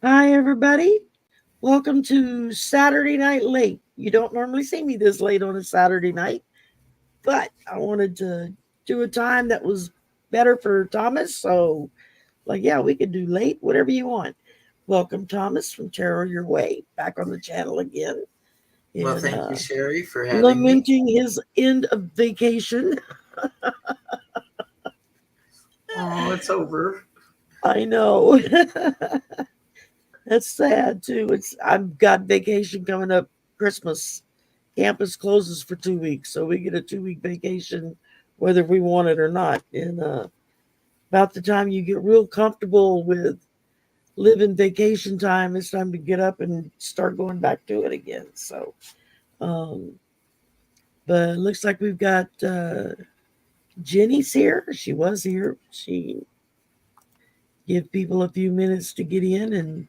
Hi, everybody. Welcome to Saturday Night Late. You don't normally see me this late on a Saturday night, but I wanted to do a time that was better for Thomas. So, yeah, we could do late, whatever you want. Welcome, Thomas from Tarot Your Way, back on the channel again Well, and thank you, Sherry, for having me. lamenting his end of vacation. Oh, it's over. I know. That's sad too. I've got vacation coming up Christmas. Campus closes for 2 weeks, so we get a 2 week vacation whether we want it or not. And about the time you get real comfortable with living vacation time, it's time to get up and start going back to it again. So, um, but it looks like we've got Jenny's here. She was here. She give people a few minutes to get in, and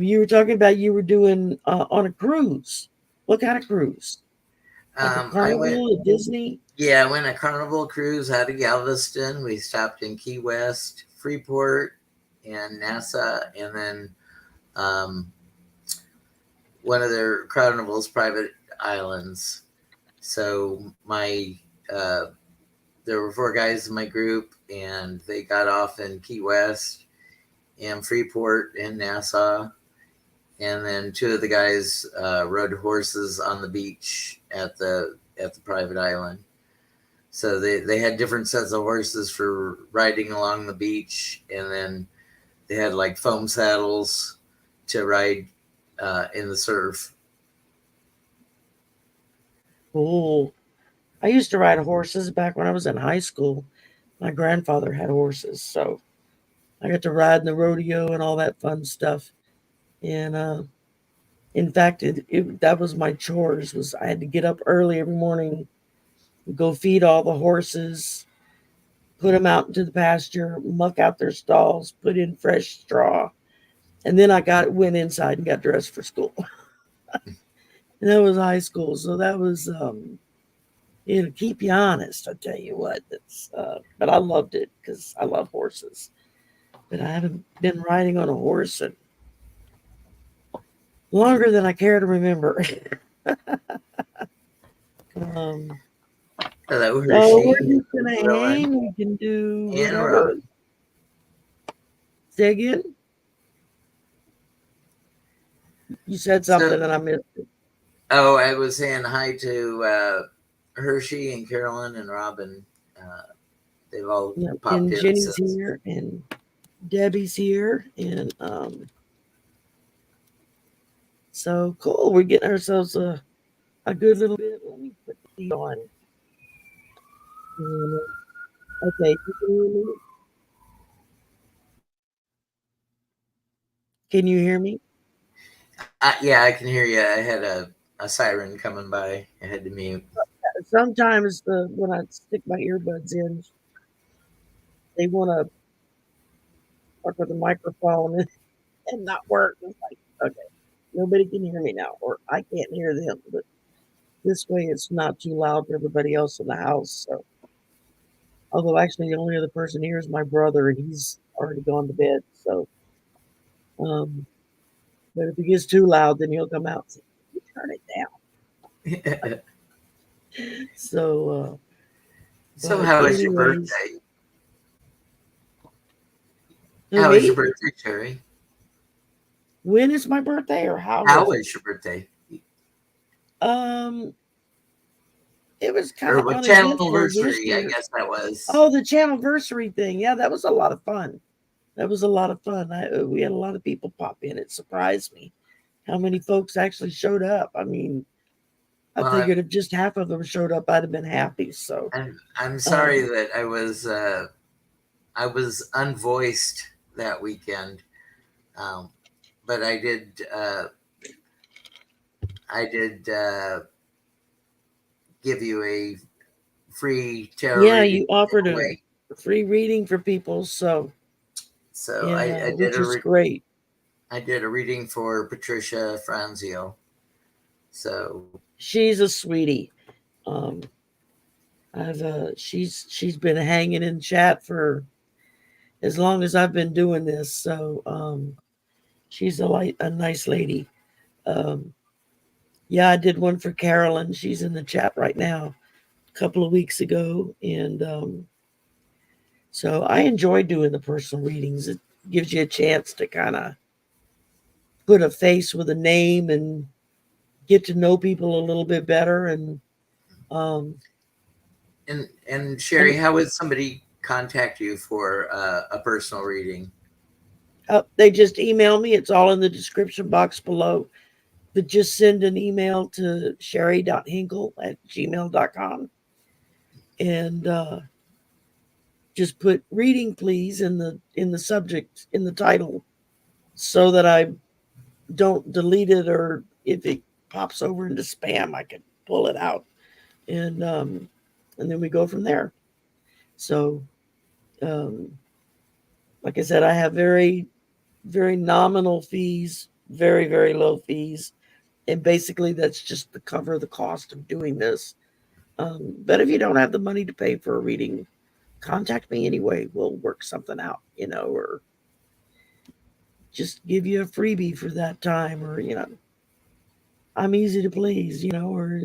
you were talking about you were doing on a cruise. What kind of cruise? Like a I went, Carnival, a Disney? yeah, I went a carnival cruise out of Galveston. We stopped in Key West, Freeport, and Nassau, and then um, one of their carnival's private islands. So uh, there were four guys in my group, and they got off in Key West and Freeport and Nassau. And then two of the guys rode horses on the beach at the private island. So they had different sets of horses for riding along the beach, and then they had like foam saddles to ride in the surf. Oh, I used to ride horses back when I was in high school. My grandfather had horses, so I got to ride in the rodeo and all that fun stuff. And in fact, that was my chores. Was I had to get up early every morning, go feed all the horses, put them out into the pasture, muck out their stalls, put in fresh straw, and then I went inside and got dressed for school. And that was high school, so that was it'll keep you honest. I tell you what, but I loved it because I love horses. But I haven't been riding on a horse in longer than I care to remember. um, Hello, so Hershey, we're just gonna Rowan, hang. We can do and whatever. Robin. Say again. You said So, something and I missed it. oh, I was saying hi to Hershey and Carolyn and Robin. Uh, they've all Yeah, popped and in Jenny's since. here, and Debbie's here, and so cool. We're getting ourselves a good little bit. Let me put these on. And, okay, you can hear me. Can you hear me? Yeah, I can hear you. I had a siren coming by. I had to mute. Sometimes when I stick my earbuds in, they want to work with the microphone and not work. It's like, okay, nobody can hear me now, or I can't hear them. But this way, it's not too loud for everybody else in the house. So, although actually, the only other person here is my brother, and he's already gone to bed. So, um, but if it gets too loud, then he'll come out and say, "You turn it down." So, So, but how was your anyways, birthday? who How was your me? birthday, Sherry? When is my birthday, or how How was it? was your birthday? Um, it was kind Or of what uneventful this anniversary? I year. guess that was. Oh, the channelversary thing. Yeah, that was a lot of fun. That was a lot of fun. We had a lot of people pop in. It surprised me how many folks actually showed up. I mean, I Well, figured if just half of them showed up, I'd have been happy. So, I'm sorry um, that I was unvoiced that weekend, um, but I did give you a free tarot yeah, reading you offered giveaway. a free reading for people. So, So and I did which is great. I did a reading for Patricia Franzio. So She's a sweetie. Um, she's been hanging in chat for as long as I've been doing this. So, She's a nice lady. Um, yeah, I did one for Carolyn. She's in the chat right now. A couple of weeks ago, and so I enjoy doing the personal readings. It gives you a chance to kind of put a face with a name and get to know people a little bit better. Um, And and Sherry, how would somebody contact you for a personal reading? they just email me. It's all in the description box below. But just send an email to shari.hinkel@gmail.com and just put reading please in the subject in the title so that I don't delete it, or if it pops over into spam I can pull it out, and then we go from there. So um, like I said, I have very nominal fees, very low fees, and basically that's just to cover the cost of doing this. But if you don't have the money to pay for a reading, contact me anyway. We'll work something out, or just give you a freebie for that time, or I'm easy to please, or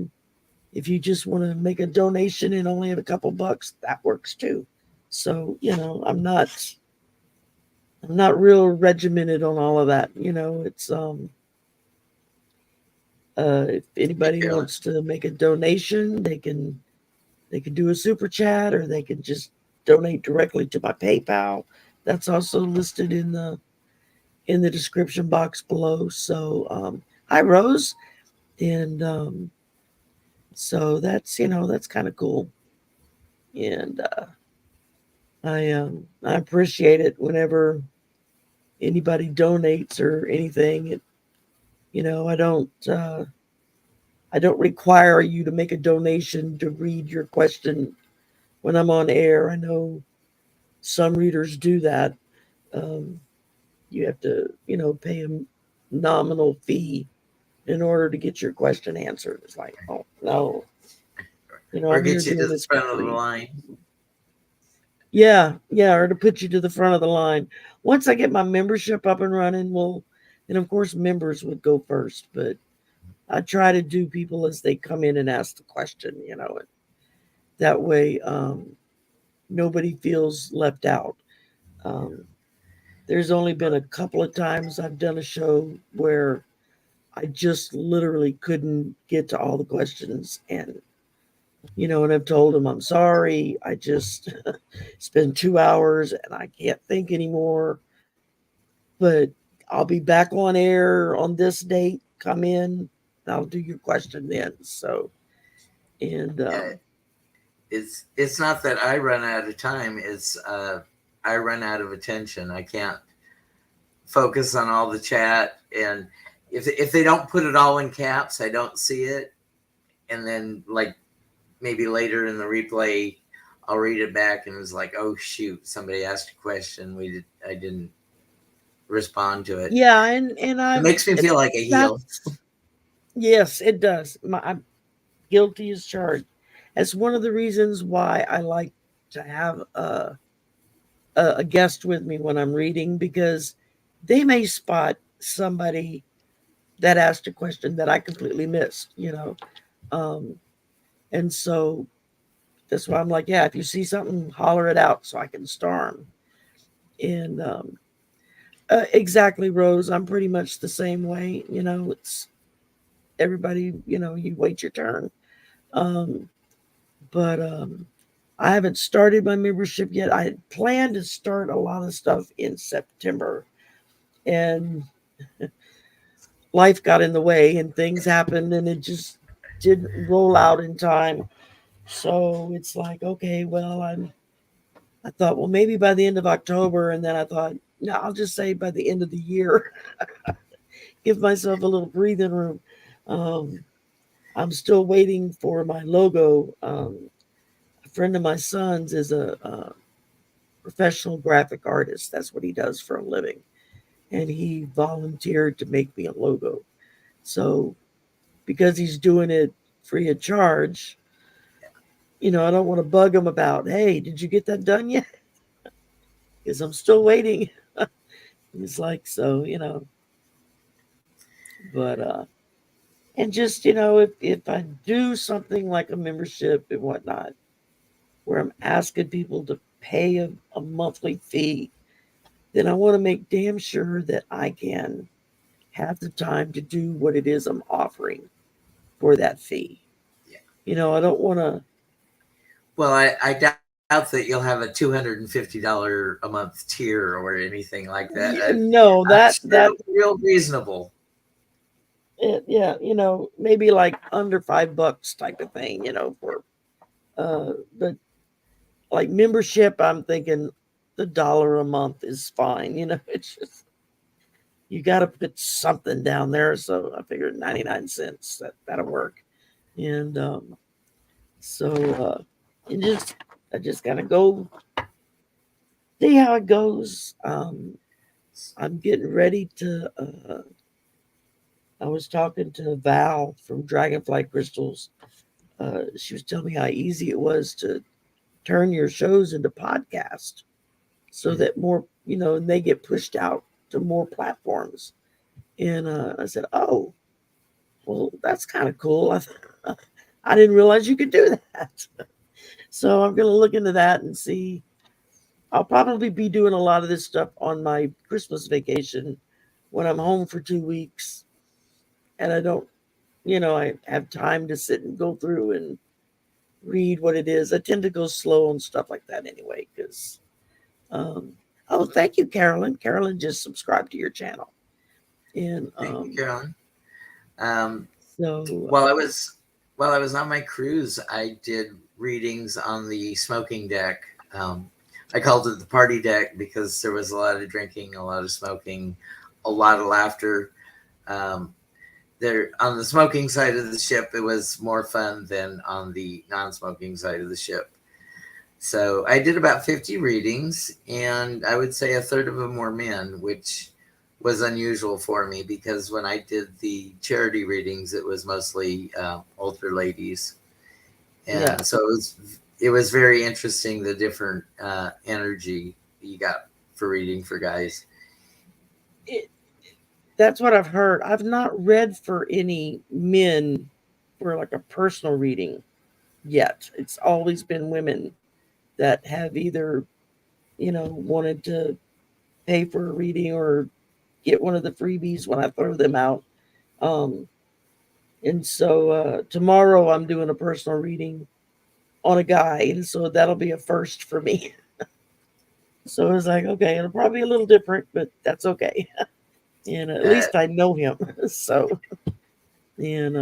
if you just want to make a donation and only have a couple bucks, that works too. So, I'm not real regimented on all of that. It's if Hey, anybody Carolyn. wants to make a donation, they can do a super chat, or they can just donate directly to my PayPal. That's also listed in the description box below. So, hi Rose, and so that's kind of cool, and I appreciate it whenever anybody donates or anything. I don't require you to make a donation to read your question when I'm on air. I know some readers do that. Um, you have to, pay a nominal fee in order to get your question answered. It's like, oh no, Or I'm here get you to doing the this for front of the free. line. Yeah, yeah, or to put you to the front of the line. Once I get my membership up and running, and of course members would go first, but I try to do people as they come in and ask the question, and that way nobody feels left out. Um, there's only been a couple of times I've done a show where I just literally couldn't get to all the questions, and I've told them I'm sorry. I just it's been 2 hours and I can't think anymore. But I'll be back on air on this date. Come in, and I'll do your question then. So, and Yeah, it's not that I run out of time. It's I run out of attention. I can't focus on all the chat, and if they don't put it all in caps, I don't see it. And then like maybe later in the replay, I'll read it back, and it's like, oh shoot, somebody asked a question. I didn't respond to it. yeah, and It I makes me feel like a heel. that's yes, it does. I'm guilty as charged. That's one of the reasons why I like to have a guest with me when I'm reading, because they may spot somebody that asked a question that I completely missed. Um, and so that's why I'm like, yeah, if you see something, holler it out so I can star them. And exactly, Rose. I'm pretty much the same way. It's everybody. You wait your turn. Um, but I haven't started my membership yet. I had planned to start a lot of stuff in September, and life got in the way, and things happened, and it just didn't roll out in time. So it's like, okay, well, I thought, well, maybe by the end of October, and then I thought, no, I'll just say by the end of the year, give myself a little breathing room. Um, I'm still waiting for my logo. A friend of my son's is a professional graphic artist. That's what he does for a living, and he volunteered to make me a logo. So because he's doing it free of charge, I don't want to bug him about, hey, did you get that done yet? Because I'm still waiting. He's like, so. But and just if I do something like a membership and whatnot, where I'm asking people to pay a monthly fee, then I want to make damn sure that I can have the time to do what it is I'm offering for that fee. Yeah. I don't want to. Well, I doubt that you'll have a $250 a month tier or anything like that. No, I'm sure it'll that be real reasonable. yeah, maybe like under $5 type of thing, for but like membership, I'm thinking the dollar a month is fine. It's just you got to put something down there. So I figured 99 cents that'll work, and so and just I just gotta go see how it goes. I'm getting ready to. I was talking to Val from Dragonfly Crystals. She was telling me how easy it was to turn your shows into podcast, so that more, and they get pushed out to more platforms. And I said, "Oh, well, that's kind of cool. I didn't realize you could do that." So I'm going to look into that and see. I'll probably be doing a lot of this stuff on my Christmas vacation when I'm home for 2 weeks, and I don't, I have time to sit and go through and read what it is. I tend to go slow on stuff like that anyway, because um, oh, thank you, Carolyn. Carolyn just subscribed to your channel. And Thank you, Carolyn. Um, so while I was on my cruise, I did readings on the smoking deck. Um, I called it the party deck because there was a lot of drinking, a lot of smoking, a lot of laughter. Um, there on the smoking side of the ship, it was more fun than on the non-smoking side of the ship. So I did about 50 readings, and I would say a third of them were men, which was unusual for me because when I did the charity readings, it was mostly older ladies, yeah, and so it was very interesting the different energy you got for reading for guys. it, that's what I've heard. I've not read for any men for like a personal reading yet. It's always been women that have either, wanted to pay for a reading or get one of the freebies when I throw them out. Um, and so tomorrow I'm doing a personal reading on a guy, and so that'll be a first for me. So I was like, okay, it'll probably be a little different, but that's okay. And at Uh, least I know him. So and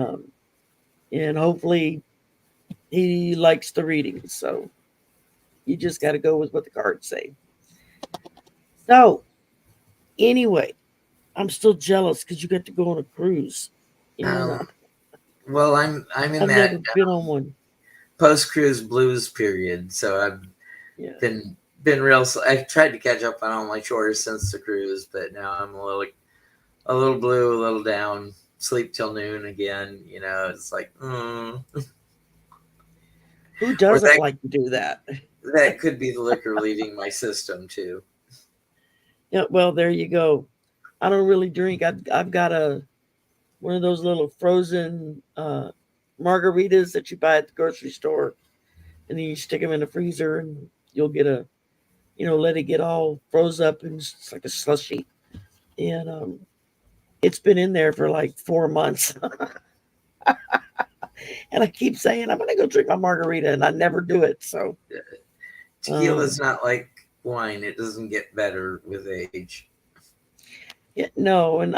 and hopefully he likes the reading. So you just got to go with what the cards say. So anyway, I'm still jealous because you got to go on a cruise, and um, well, I'm in I've that never been on one. post cruise blues period, so I've Yeah. been real. I tried to catch up on all my chores since the cruise, but now I'm a little blue, a little down. Sleep till noon again. It's like, Who or doesn't that like to do that? that could be the liquor leaving my system too. Yeah. Well, there you go. I don't really drink. I've got a one of those little frozen margaritas that you buy at the grocery store, and then you stick them in the freezer, and you'll get let it get all froze up, and it's like a slushy. And it's been in there for like 4 months, and I keep saying I'm gonna go drink my margarita, and I never do it. So Tequila um, is not like wine; it doesn't get better with age. yeah, no, and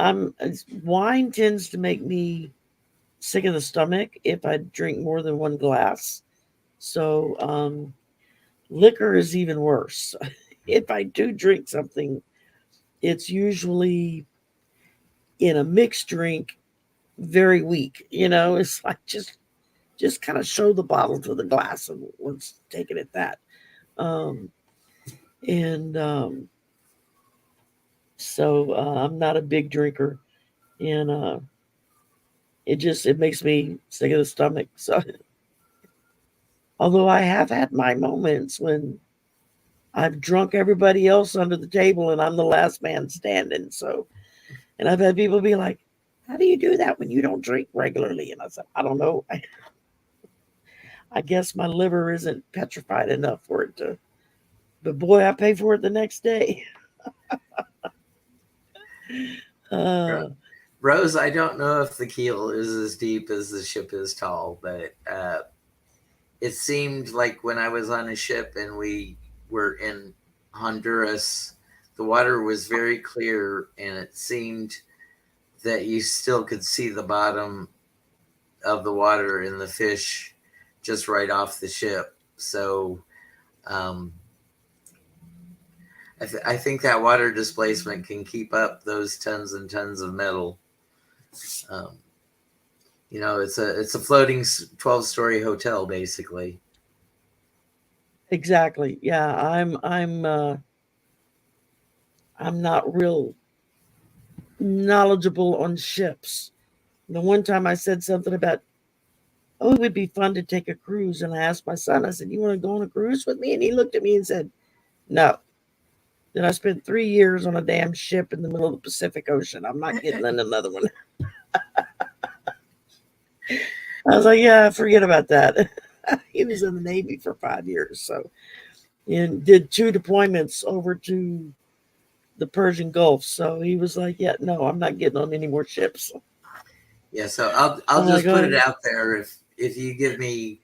wine tends to make me sick of the stomach if I drink more than one glass. So liquor is even worse. If I do drink something, it's usually in a mixed drink, very weak. It's like just kind of show the bottle to the glass and let's take it at that. Um, and so I'm not a big drinker, and it makes me sick of the stomach. So although I have had my moments when I've drunk everybody else under the table and I'm the last man standing. So, and I've had people be like, how do you do that when you don't drink regularly? And I said, I don't know. I guess my liver isn't petrified enough for it to. But boy, I pay for it the next day. Ro- Uh, Rose, I don't know if the keel is as deep as the ship is tall, but it seemed like when I was on a ship and we were in Honduras, the water was very clear and it seemed that you still could see the bottom of the water and the fish just right off the ship. So um, I think that water displacement can keep up those tons and tons of metal. Um, it's a floating 12-story hotel basically. exactly. Yeah, I'm not real knowledgeable on ships. The one time I said something about, oh, it would be fun to take a cruise, and I asked my son, I said, you want to go on a cruise with me? And he looked at me and said, no. Then I spent 3 years on a damn ship in the middle of the Pacific Ocean. I'm not getting in another one. I was like, yeah, forget about that. He was in the Navy for 5 years, so and did 2 deployments over to the Persian Gulf. So he was like, yeah, no, I'm not getting on any more ships. Yeah, so I'll I'm like, just put it oh, out there. If you give me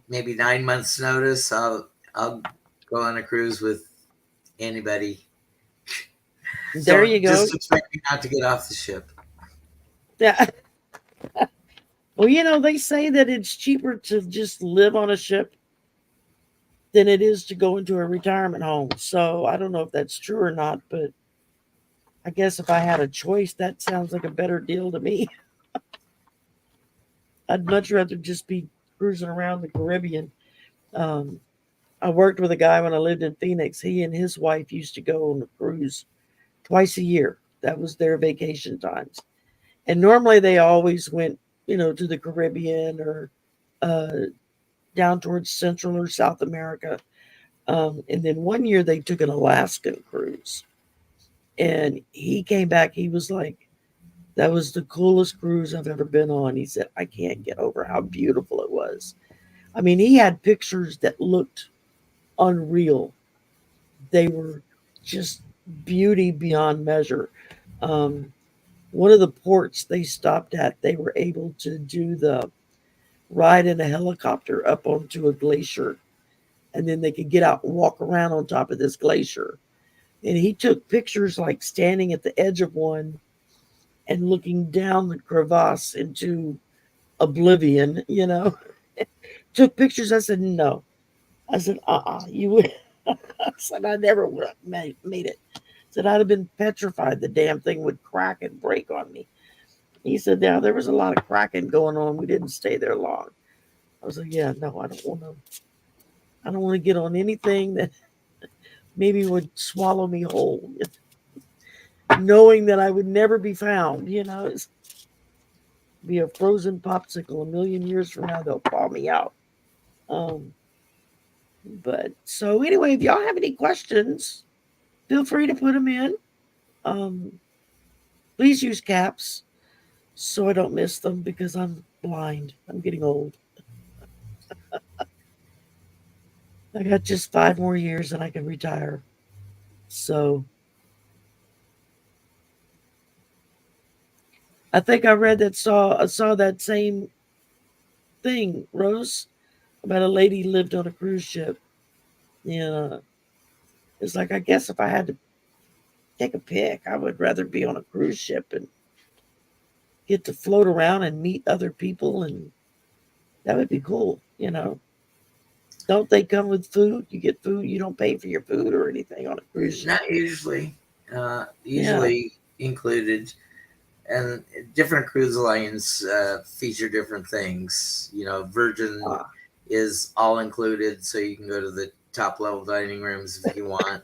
maybe 9 months notice, I'll go on a cruise with anybody. there you Don't go. just expect me not to get off the ship. Yeah. Well, they say that it's cheaper to just live on a ship than it is to go into a retirement home. So I don't know if that's true or not, but I guess if I had a choice, that sounds like a better deal to me. I'd much rather just be cruising around the Caribbean. Um, I worked with a guy when I lived in Phoenix. He and his wife used to go on a cruise twice a year. That was their vacation times. And normally they always went, to the Caribbean or uh, down towards Central or South America. And then one year they took an Alaskan cruise. And he came back. He was like, that was the coolest cruise I've ever been on. He said, I can't get over how beautiful it was. I mean, he had pictures that looked unreal. They were just beauty beyond measure. Um, One of the ports they stopped at, they were able to do the ride in a helicopter up onto a glacier, and then they could get out and walk around on top of this glacier. And he took pictures like standing at the edge of one and looking down the crevasse into oblivion. Took pictures. I said, no. I said, you would. I said, I never would have made it. I said, I'd have been petrified. The damn thing would crack and break on me. He said, yeah, there was a lot of cracking going on. We didn't stay there long. I was like, yeah, no, I don't want to. I don't want to get on anything that maybe would swallow me whole, knowing that I would never be found. It's be a frozen popsicle. A million years from now, they'll thaw me out. Um, but so anyway, if y'all have any questions, feel free to put them in. Um, please use caps so I don't miss them because I'm blind. I'm getting old. I got just 5 more years and I can retire. So I think I saw that same thing, Rose, about a lady lived on a cruise ship. Yeah, it's like I guess if I had to take a pick, I would rather be on a cruise ship and get to float around and meet other people, and that would be cool. Don't they come with food? You get food. You don't pay for your food or anything on a cruise ship. Not usually. Yeah. Usually included, and different cruise lines feature different things. Virgin Ah. is all included, so you can go to the top level dining rooms if you want.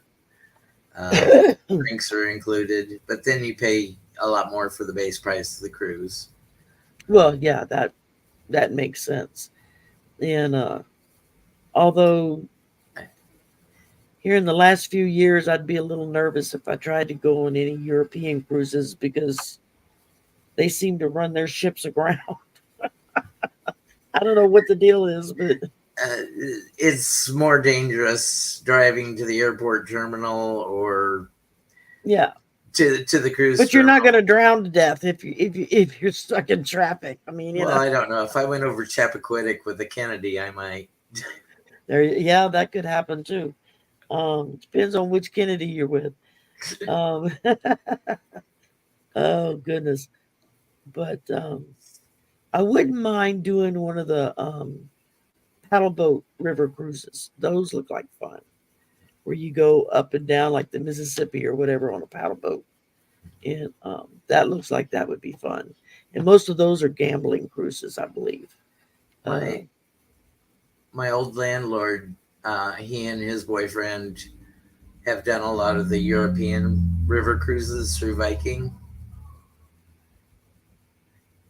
Um, Drinks are included, but then you pay a lot more for the base price of the cruise. Well, yeah, that makes sense. And although here in the last few years, I'd be a little nervous if I tried to go on any European cruises because they seem to run their ships aground. I don't know what the deal is, but uh, it's more dangerous driving to the airport terminal or yeah. to the cruise But you're not terminal. going to drown to death if you're stuck in traffic. I mean, Well, I don't know. If I went over Chappaquiddick with the Kennedy, I might. there. Yeah, that could happen too. Depends on which Kennedy you're with. Um, oh goodness, but I wouldn't mind doing one of the paddle boat river cruises. Those look like fun, where you go up and down like the Mississippi or whatever on a paddle boat, and that looks like that would be fun. And most of those are gambling cruises, I believe. Uh, My my old landlord, he and his boyfriend have done a lot of the European river cruises through Viking,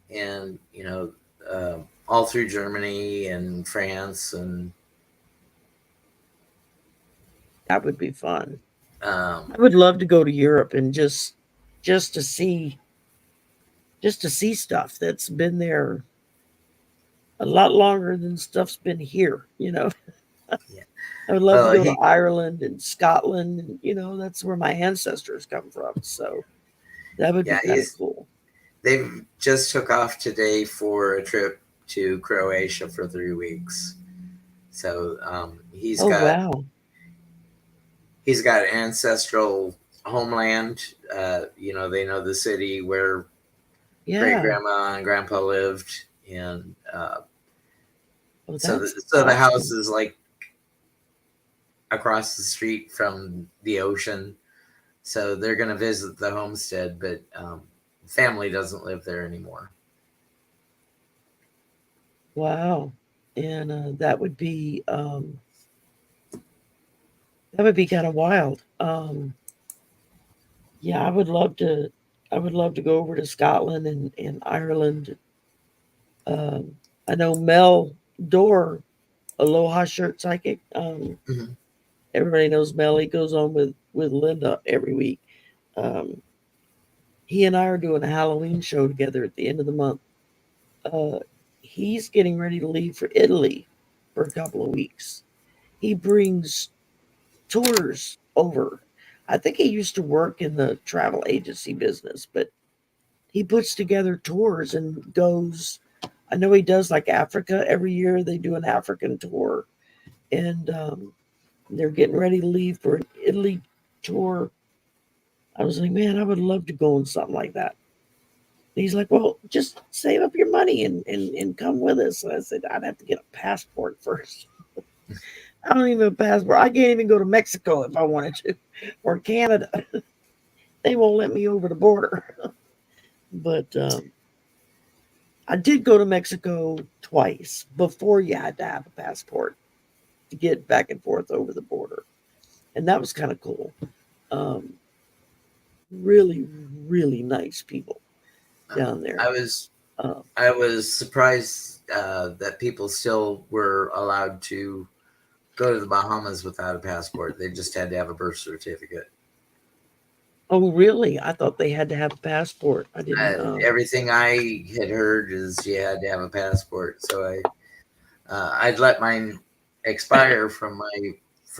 and all through Germany and France, and that would be fun. um, I would love to go to Europe and just to see just to see stuff that's been there a lot longer than stuff's been here. yeah. I would love to Well, go to he Ireland and Scotland, and that's where my ancestors come from. So that would be yeah kind of he's cool. they've just took off today for a trip to Croatia for 3 weeks. So Oh wow, he's got ancestral homeland. They know the city where great yeah. grandma and grandpa lived, and Oh, so that's the house awesome. is like across the street from the ocean. So they're going to visit the homestead, but family doesn't live there anymore. Wow, and that would be kind of wild. Yeah, I would love to. I would love to go over to Scotland and Ireland. Um, I know Mel Dorr, Aloha Shirt Psychic. Mhm. Everybody knows Mel. He goes on with Linda every week. Um, he and I are doing a Halloween show together at the end of the month. Uh, he's getting ready to leave for Italy for a couple of weeks. He brings tours over. I think he used to work in the travel agency business, but he puts together tours and goes. I know he does like Africa every year. They do an African tour, and they're getting ready to leave for an Italy tour. I was like, man, I would love to go on something like that. And he's like, well, just save up your money and come with us. And I said, I'd have to get a passport first. I don't even have a passport. I can't even go to Mexico if I wanted to, or Canada. They won't let me over the border. But I did go to Mexico twice before you had to have a passport to get back and forth over the border. And that was kind of cool. Um, really, really nice people down I there. was Uh, I was surprised that people still were allowed to go to the Bahamas without a passport. They just had to have a birth certificate. oh, really? I thought they had to have a passport. I didn't. Everything I had heard is you had to have a passport. So I'd let mine expire from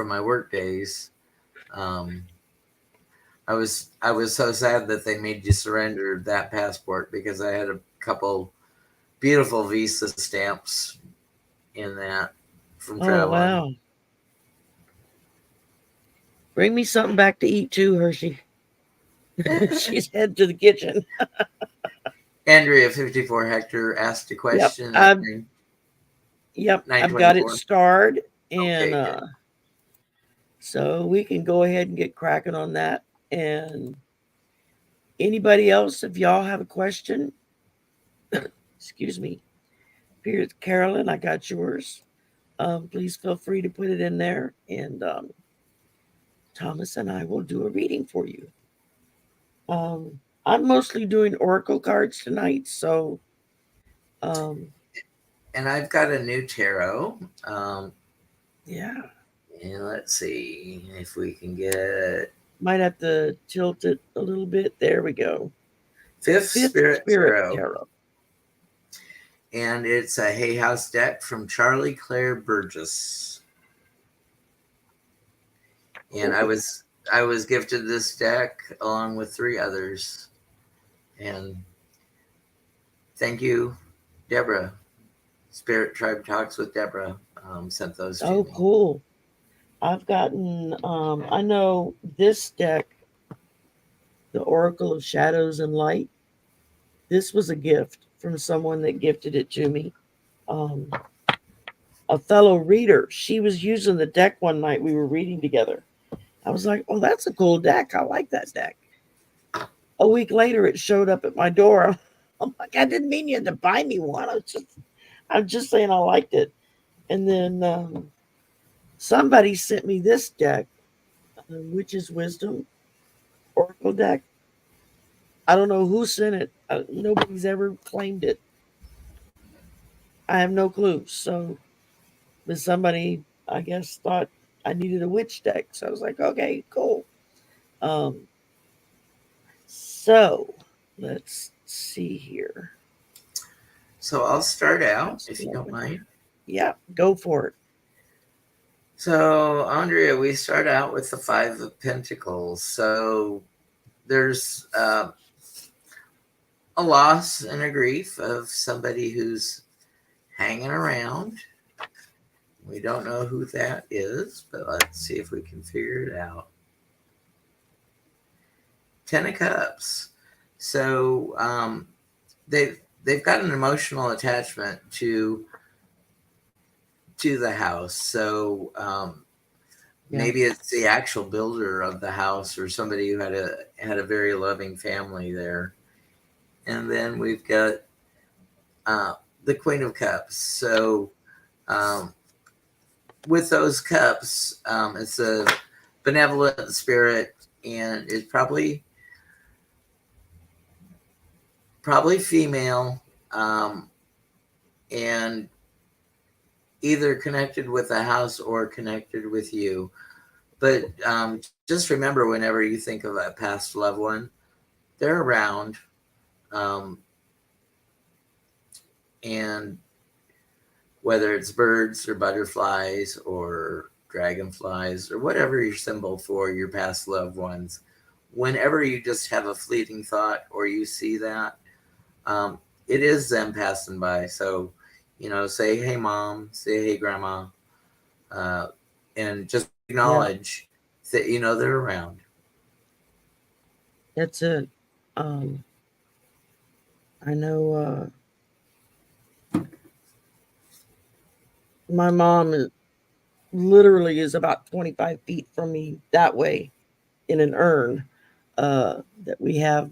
my work days. Um, I was so sad that they made you surrender that passport because I had a couple beautiful visa stamps in that from Oh, traveling. wow. Bring me something back to eat too, Hershey. She's headed to the kitchen. Andrea 54 Hector asked a Yep. question at Yep. I've got it 9:24. starred, and Okay, good. so we can go ahead and get cracking on that. And anybody else, if y'all have a question, excuse me, here's Carolyn. I got yours. Please feel free to put it in there, and Thomas and I will do a reading for you. I'm mostly doing oracle cards tonight, so um, And I've got a new tarot. yeah, And let's see if we can get might have to tilt it a little bit. There we go. Fifth Fifth Spirit Spirit Tarot. Tarot. And it's a Hay House deck from Charlie Claire Burgess. And Cool. I was gifted this deck along with 3 others. And thank you, Deborah. Spirit Tribe Talks with Deborah sent those to Oh, me. cool. I've gotten, I know this deck, the Oracle of Shadows and Light. This was a gift from someone that gifted it to me. Um, a fellow reader. She was using the deck one night. We were reading together. I was like, "Oh, that's a cool deck. I like that deck." A week later, it showed up at my door. I'm like, "I didn't mean you had to buy me one. I'm just saying I liked it." And then somebody sent me this deck, Witch's Wisdom Oracle deck. I don't know who sent it. Nobody's ever claimed it. I have no clue. So, but somebody, I guess, thought I needed a witch deck. So I was like, okay, cool. Um, so let's see here. So I'll start out Just if a you don't moment mind. here. Yeah, go for it. So, Andrea, we start out with the 5 of Pentacles. So there's a loss and a grief of somebody who's hanging around. We don't know who that is, but let's see if we can figure it out. 10 of Cups. So they've got an emotional attachment to the house. So Yeah, maybe it's the actual builder of the house or somebody who had a very loving family there. And then we've got uh, the Queen of Cups. So um, with those cups, it's a benevolent spirit, and it's probably female, um, and either connected with the house or connected with you. But just remember, whenever you think of a past loved one, they're around, um, and whether it's birds or butterflies or dragonflies or whatever your symbol for your past loved ones, whenever you just have a fleeting thought or you see that, um, it is them passing by. So, say, hey, mom, say, hey, grandma, uh, and just yeah, acknowledge that, they're around. that's it. Um, I know my mom literally is about 25 feet from me that way in an urn that we have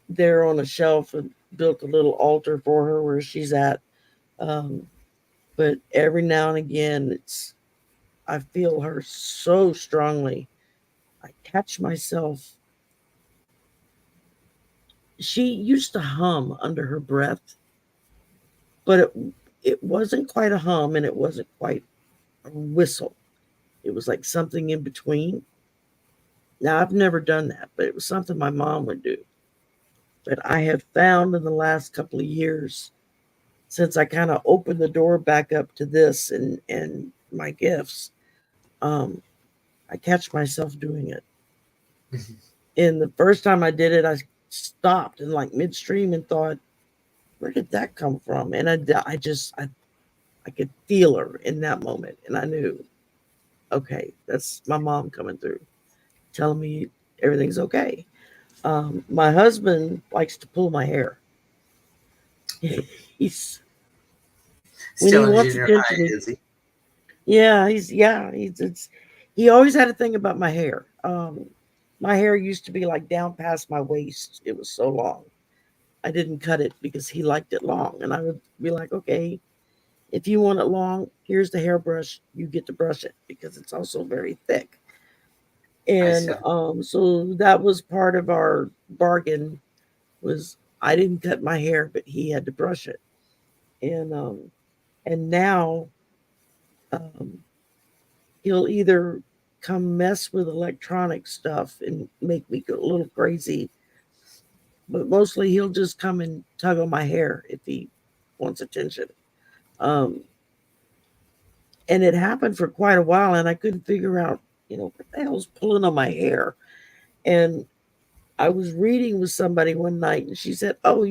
there on a shelf and built a little altar for her where she's at. Um, but every now and again, I feel her so strongly. I catch myself. She used to hum under her breath, but it wasn't quite a hum and it wasn't quite a whistle. It was like something in between. Now I've never done that, but it was something my mom would do. But I have found in the last couple of years, since I kind of opened the door back up to this and my gifts, um, I catch myself doing it. And the first time I did it, I stopped in like midstream and thought, where did that come from? And I could feel her in that moment, and I knew, okay, that's my mom coming through, telling me everything's okay. My husband likes to pull my hair. He's when he Still in wants junior high, attention. is he? He's it's he always had a thing about my hair. My hair used to be like down past my waist. It was so long. I didn't cut it because he liked it long, and I would be like, okay, if you want it long, here's the hairbrush. You get to brush it because it's also very thick. I And see. so that was part of our bargain was I didn't cut my hair, but he had to brush it. And now um, he'll either come mess with electronic stuff and make me go a little crazy, but mostly he'll just come and tug on my hair if he wants attention. Um, and it happened for quite a while, and I couldn't figure out, what the hell's pulling on my hair. And I was reading with somebody one night, and she said, "Oh,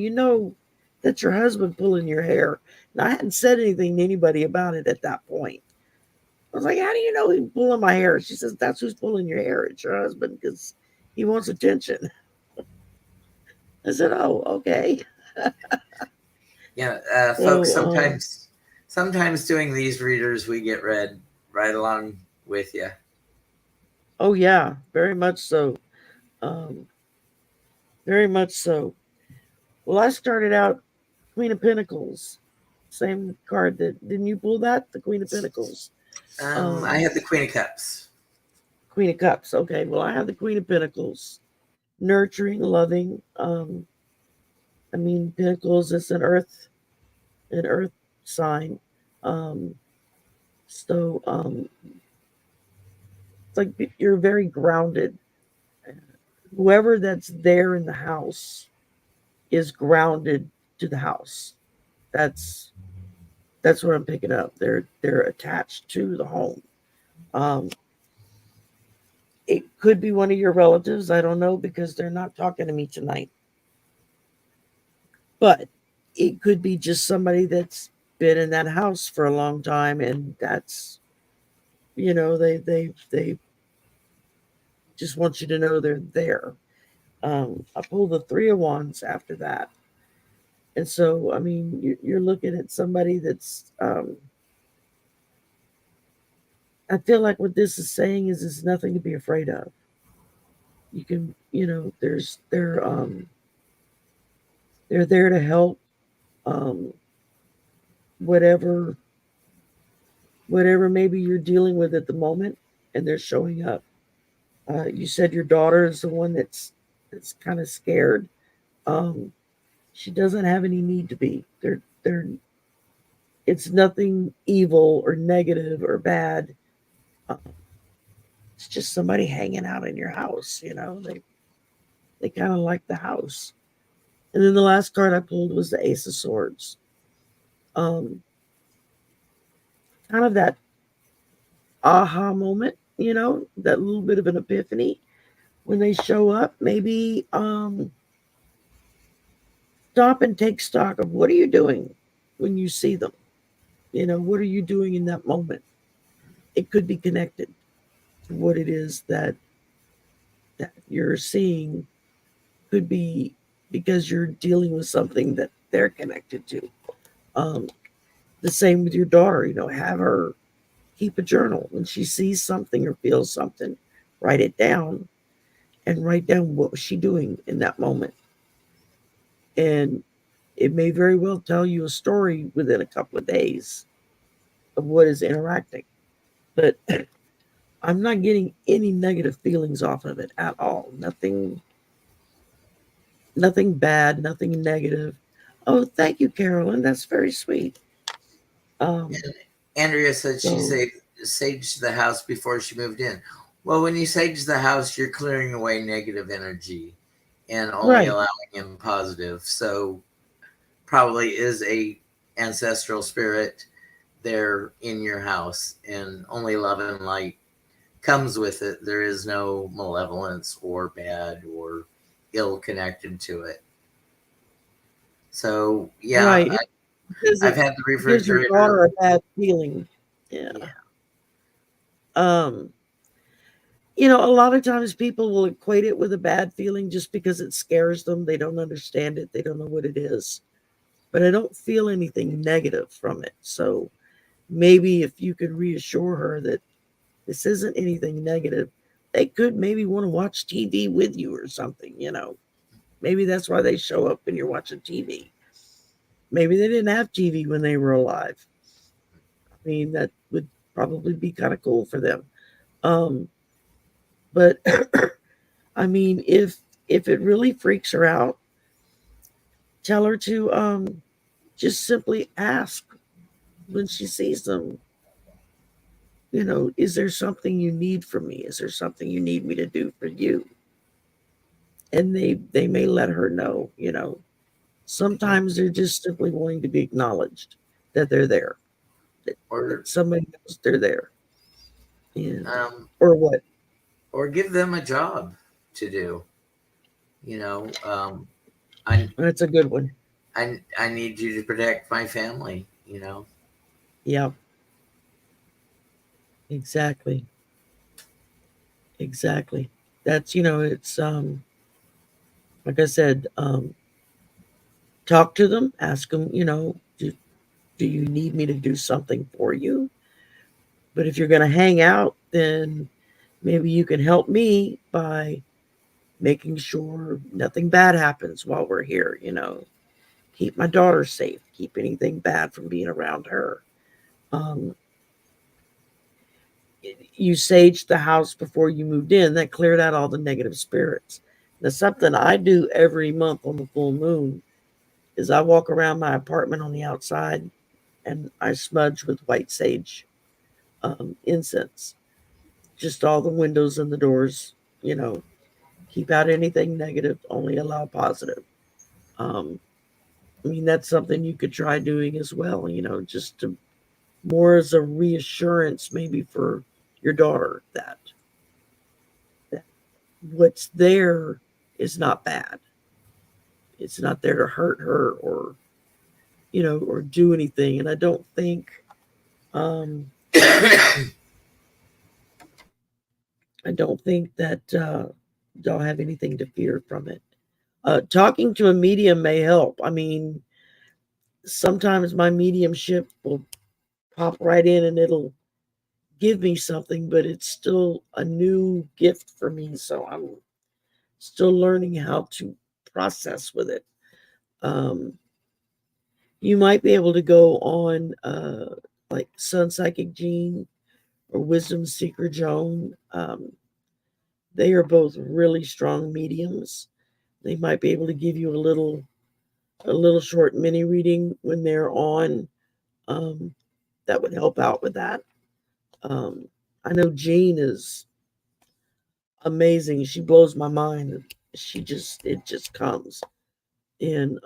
that's your husband pulling your hair." And I hadn't said anything to anybody about it at that point. I was like, "How do you know he's pulling my hair?" She says, "That's who's pulling your hair. It's your husband because he wants attention." I said, "Oh, okay." Yeah, folks. So, Sometimes doing these readers, we get read right along with you. oh yeah, very much so. Um, very much so. Well, I started out Queen of Pentacles, same card that didn't you pull that? The Queen of Pentacles. I Um, had the Queen of Cups. Queen of Cups. Okay, well, I have the Queen of Pentacles, nurturing, loving. I mean, Pentacles is an earth sign. Um, so it's like you're very grounded. Whoever that's there in the house is grounded to the house. That's that's what I'm picking up. They're attached to the home. Um, it could be one of your relatives. I don't know because they're not talking to me tonight. But it could be just somebody that's been in that house for a long time, and that's they just want you to know they're there. I pulled the Three of Wands after that, and so I mean you're looking at somebody that's. I feel like what this is saying is it's nothing to be afraid of. You can, they're there to help. Um, whatever whatever maybe you're dealing with at the moment, and they're showing up. You said your daughter is the one that's kind of scared. Um, she doesn't have any need to be. They're it's nothing evil or negative or bad. Um, it's just somebody hanging out in your house. They kind of like the house. And then the last card I pulled was the Ace of Swords. Um, Kind of that aha moment. That little bit of an epiphany when they show up. Maybe stop and take stock of what are you doing when you see them. What are you doing in that moment? It could be connected to what it is that you're seeing. Could be because you're dealing with something that they're connected to. Um, the same with your daughter. Have her keep a journal when she sees something or feels something. Write it down and write down what was she doing in that moment. And it may very well tell you a story within a couple of days of what is interacting. But I'm not getting any negative feelings off of it at all. Nothing bad, nothing negative. Oh, thank you, Carolyn. That's very sweet. Um, And Andrea said she so saged the house before she moved in. Well, when you sage the house, you're clearing away negative energy and only right, allowing in positive. So probably is a ancestral spirit there in your house, and only love and light comes with it. There is no malevolence or bad or ill connected to it. So yeah, right. I've had the It gives your refrigerator. daughter a bad feeling. Yeah. Yeah, Um, a lot of times people will equate it with a bad feeling just because it scares them. They don't understand it. They don't know what it is. But I don't feel anything negative from it. So maybe if you could reassure her that this isn't anything negative, they could maybe want to watch TV with you or something. Maybe that's why they show up when you're watching TV. Maybe they didn't have TV when they were alive. I mean, that would probably be kind of cool for them. Um, but I mean, if it really freaks her out, tell her to just simply ask when she sees them. Is there something you need from me? Is there something you need me to do for you? and they may let her know, you know. Sometimes they're just simply wanting to be acknowledged that they're there, that or somebody knows they're there, and um, or what. or give them a job to do. You know, I That's a good one. I need you to protect my family. You know, Yeah, exactly, exactly. That's, you know, it's like I said, talk to them, ask them, you know, do you need me to do something for you? But if you're going to hang out, then maybe you can help me by making sure nothing bad happens while we're here, you know. Keep my daughter safe, keep anything bad from being around her. Um, you saged the house before you moved in, that cleared out all the negative spirits. Now, something I do every month on the full moon is I walk around my apartment on the outside and I smudge with white sage incense, just all the windows and the doors, you know, keep out anything negative, only allow positive. Um, I mean, that's something you could try doing as well, you know, just to more as a reassurance maybe for your daughter that what's there is not bad. It's not there to hurt her or, you know, or do anything. And um, I don't think that they'll have anything to fear from it. Talking to a medium may help. I mean, sometimes my mediumship will pop right in and it'll give me something, but it's still a new gift for me. So I'm still learning how to process with it. Um, you might be able to go on like Sun Psychic Gene or Wisdom Seeker Joan. They are both really strong mediums. They might be able to give you a little short mini reading when they're on. Um, that would help out with that. Um, I know Jean is amazing. She blows my mind. It just comes. And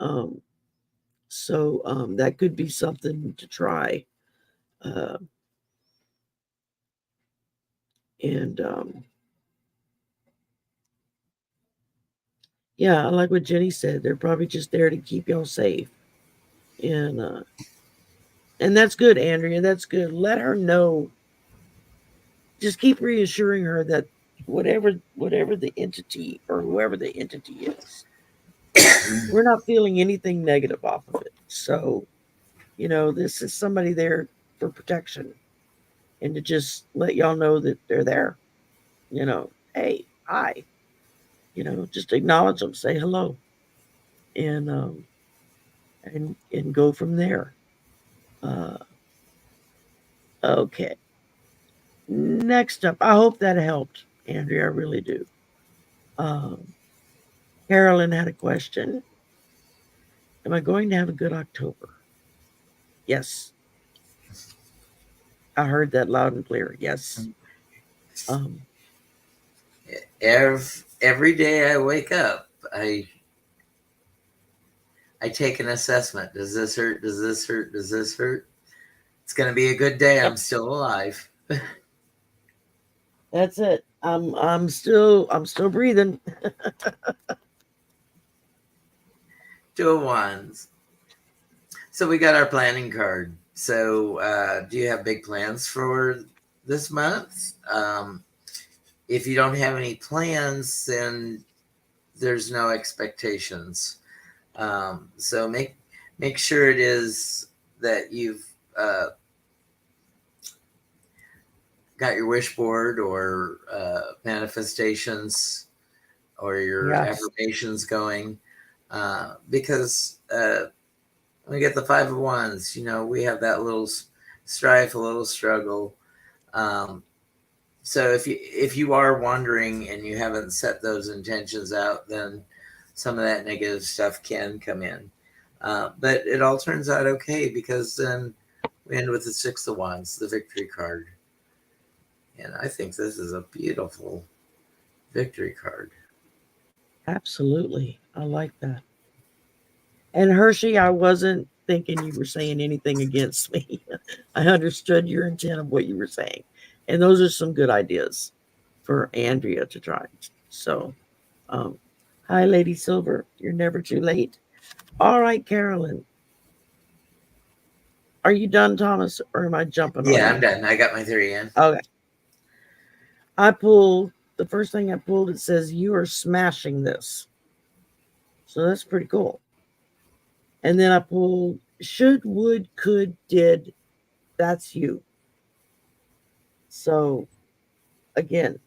so that could be something to try. Uh, and yeah, I like what Jenny said. They're probably just there to keep y'all safe. And that's good, Andrea. That's good. Let her know. Just keep reassuring her that whatever the entity or whoever the entity is, we're not feeling anything negative off of it. So, you know, this is somebody there for protection and to just let y'all know that they're there. You know, hey, hi. You know, just acknowledge them, say hello, and and go from there. Uh, okay. Next up, I hope that helped, Andrea. I really do. Um, Carolyn had a question. Am I going to have a good October? Yes, I heard that loud and clear. Yes. Um, every day I wake up, I take an assessment. Does this hurt? Does this hurt? Does this hurt? It's going to be a good day. yep, I'm still alive. that's it. I'm still breathing. Two of wands. So we got our planning card. So do you have big plans for this month? If you don't have any plans, then there's no expectations. So make sure it is that you've uh, got your wish board or manifestations or your Yes. affirmations going, because we get the five of wands. You know, we have that little strife, a little struggle. Um, so if you are wondering and you haven't set those intentions out, then some of that negative stuff can come in. But it all turns out okay because then we end with the six of wands, the victory card. And I think this is a beautiful victory card. Absolutely. I like that. And Hershey, I wasn't thinking you were saying anything against me. I understood your intent of what you were saying. And those are some good ideas for Andrea to try. So, um, hi, Lady Silver. You're never too late. All right, Carolyn. Are you done, Thomas, or am I jumping on Yeah, I'm you? done. I got my three in. Okay. I pulled the first thing I pulled. It says you are smashing this, so that's pretty cool. And then I pulled should, would, could, did. That's you. So again,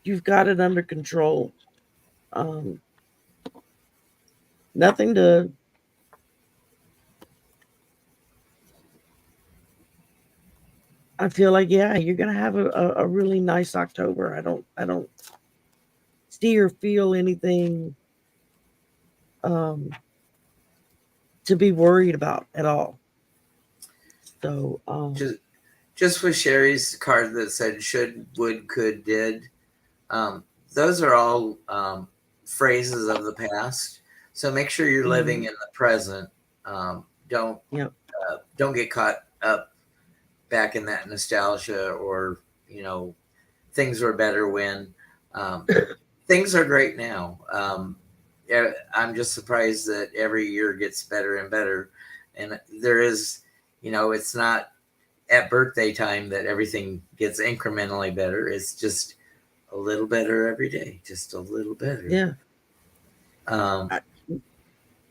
you've got it under control. Um, nothing to. I feel like yeah, you're gonna have a really nice October. I don't see or feel anything um, to be worried about at all. So Just just with Sherry's card that said should, would, could, did. Um, those are all phrases of the past. So make sure you're living mhm, in the present. Don't yep, don't get caught up back in that nostalgia, or you know things were better when. Um, Things are great now. Yeah, I'm just surprised that every year gets better and better, and there is, it's not at birthday time that everything gets incrementally better. It's just a little better every day, just a little better. yeah. Um, I,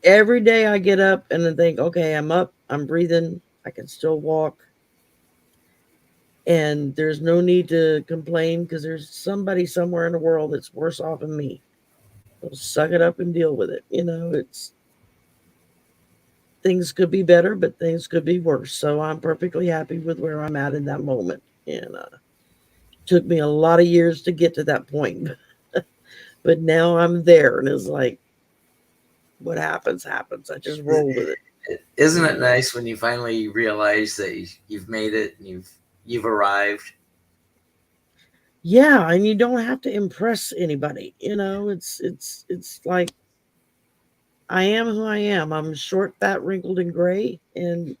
every day I get up and then think, okay, I'm up, I'm breathing, I can still walk, and there's no need to complain because there's somebody somewhere in the world that's worse off than me. So suck it up and deal with it. It's things could be better, but things could be worse. So I'm perfectly happy with where I'm at in that moment. And took me a lot of years to get to that point, but now I'm there, and it's like what happens happens. I just roll with it. isn't it And nice when you finally realize that you've made it and you've arrived? yeah, and you don't have to impress anybody. It's like I am who I am. I'm short, fat, wrinkled, and gray, and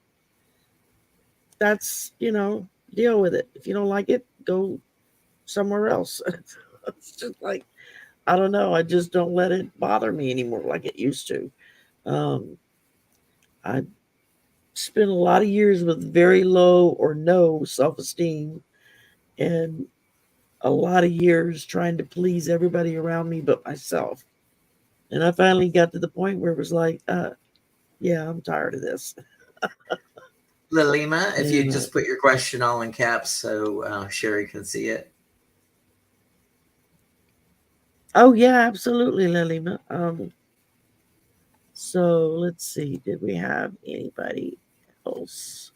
that's deal with it. If you don't like it, go somewhere else. It's just like I don't know. I just don't let it bother me anymore like it used to. Um, I spent a lot of years with very low or no self esteem, and a lot of years trying to please everybody around me but myself. And I finally got to the point where it was like, yeah, I'm tired of this. Lilima, if you And just put your question all in caps so Sherry can see it. oh yeah, absolutely, Lilima. So let's see. Did we have anybody else?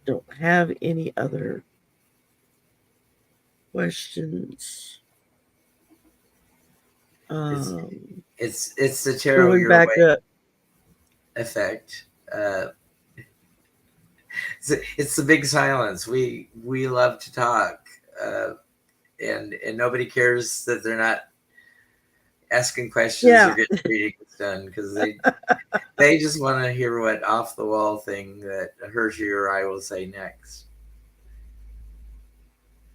Don't have any other questions. It's Um, it's the tarot pulling your back way up. effect. It's the big silence. We love to talk, uh, and nobody cares that they're not asking questions or Yeah, getting readings done because they just want to hear what off the wall thing that Hershey or I will say next.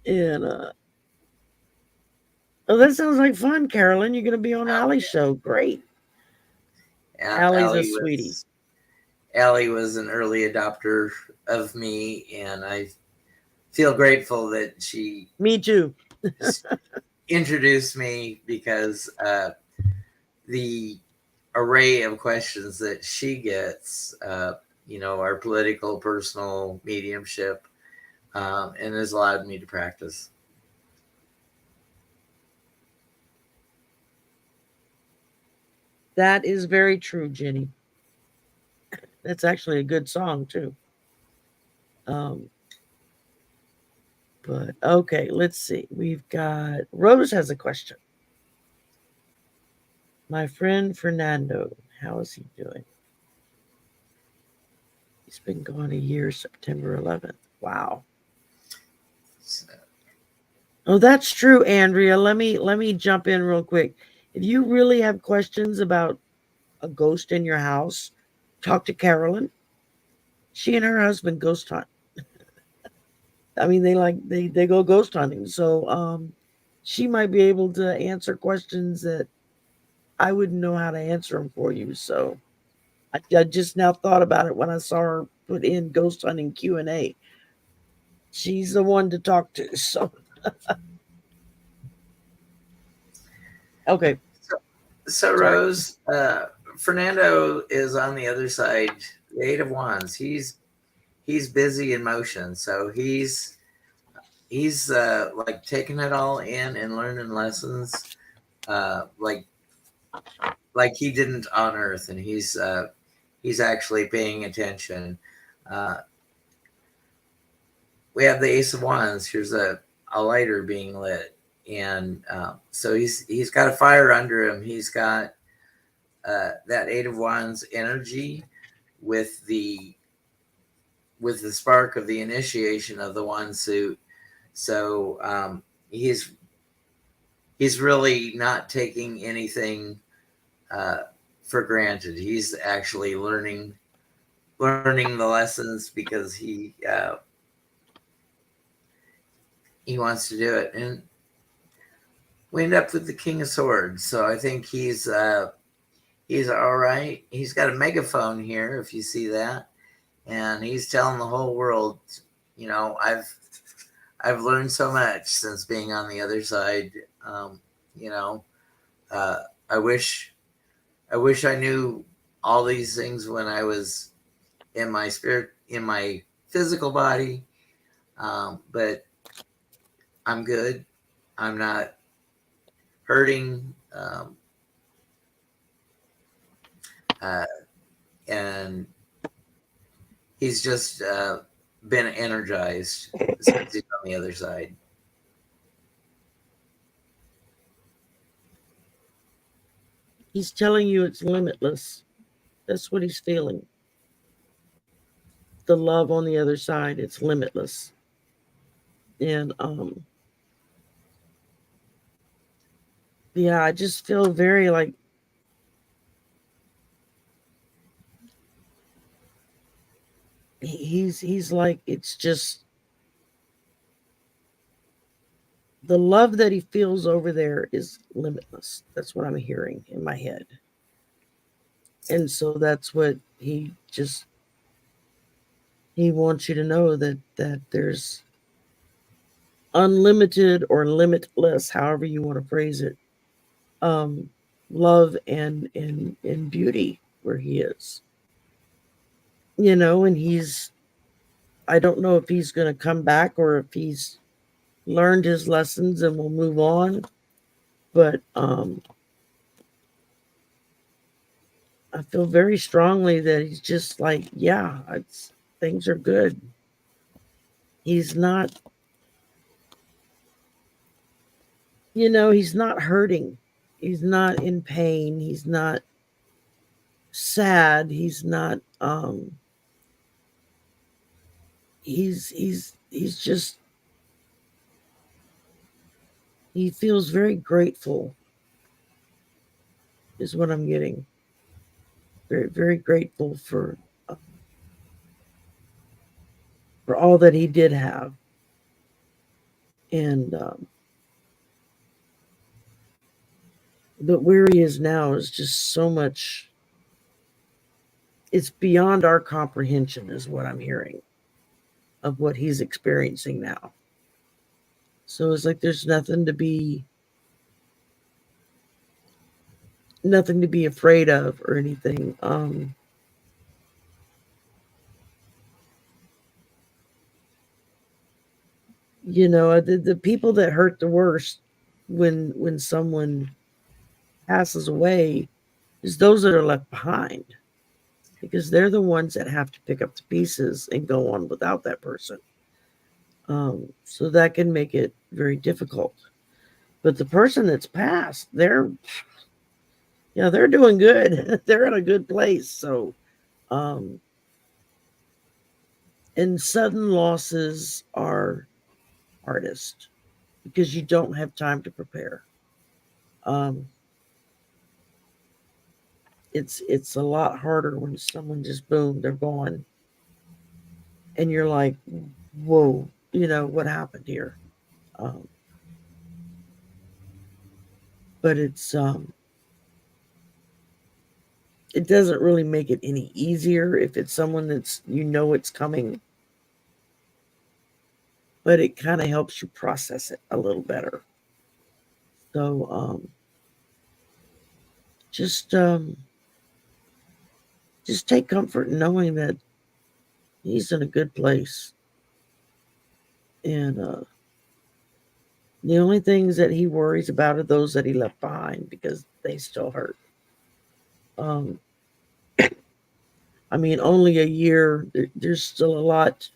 and oh, that sounds like fun, Carolyn. You're going to be on Allie's show. Great. Allie's a Allie sweetie. was Allie was an early adopter of me, and I feel grateful that she Me too. introduced me because the array of questions that she gets, our political, personal, mediumship, and has allowed me to practice. That is very true, Jenny. That's actually a good song too. Um, but okay, let's see. We've got Rose has a question. My friend Fernando, how is he doing? He's been gone a year, September 11th. Wow. So, Oh, that's true, Andrea. Let me jump in real quick. If you really have questions about a ghost in your house, talk to Carolyn. She and her husband ghost hunt. I mean, they go ghost hunting. So she might be able to answer questions that I wouldn't know how to answer them for you. So I just now thought about it when I saw her put in ghost hunting Q&A. She's the one to talk to. So okay, So, so sorry. Rose, Fernando is on the other side, the Eight of Wands. He's busy in motion, so he's like taking it all in and learning lessons, like he didn't on Earth, and he's actually paying attention. Uh, we have the Ace of Wands. Here's a lighter being lit, and so he's got a fire under him. He's got that Eight of Wands energy with the spark of the initiation of the wand suit. So he's really not taking anything uh, for granted. He's actually learning the lessons because he wants to do it. And we end up with the King of Swords. So I think he's all right. He's got a megaphone here, if you see that, and he's telling the whole world, I've learned so much since being on the other side. Um, you know, uh, I wish I knew all these things when I was in my physical body. But I'm good. I'm not hurting. Uh, and he's just been energized since he's on the other side. He's telling you it's limitless. That's what he's feeling. The love on the other side, it's limitless. And yeah, I just feel very like he's like it's just the love that he feels over there is limitless. That's what I'm hearing in my head. And so that's what he wants you to know that there's unlimited or limitless, however you want to phrase it, um, love and beauty where he is. And I don't know if he's going to come back or if he's learned his lessons and will move on. But I feel very strongly that he's just like, yeah, things are good. He's not, he's not hurting. He's not in pain. He's not sad. He's not. He's just. He feels very grateful. Is what I'm getting. Very very grateful for all that he did have, and but where he is now is just so much. It's beyond our comprehension, is what I'm hearing of what he's experiencing now. So it's like there's nothing to be afraid of or anything. The people that hurt the worst when someone passes away is those that are left behind, because they're the ones that have to pick up the pieces and go on without that person. So that can make it very difficult. But the person that's passed, they're doing good. They're in a good place. So, um, and sudden losses are hardest. because you don't have time to prepare. Um, it's a lot harder when someone just boom, they're gone, and you're like, whoa, what happened here? Um, but it doesn't really make it any easier if it's someone that's it's coming, but it kind of helps you process it a little better. So just um, just take comfort in knowing that he's in a good place, and the only things that he worries about are those that he left behind because they still hurt. Um, I mean, only a year. There's still a lot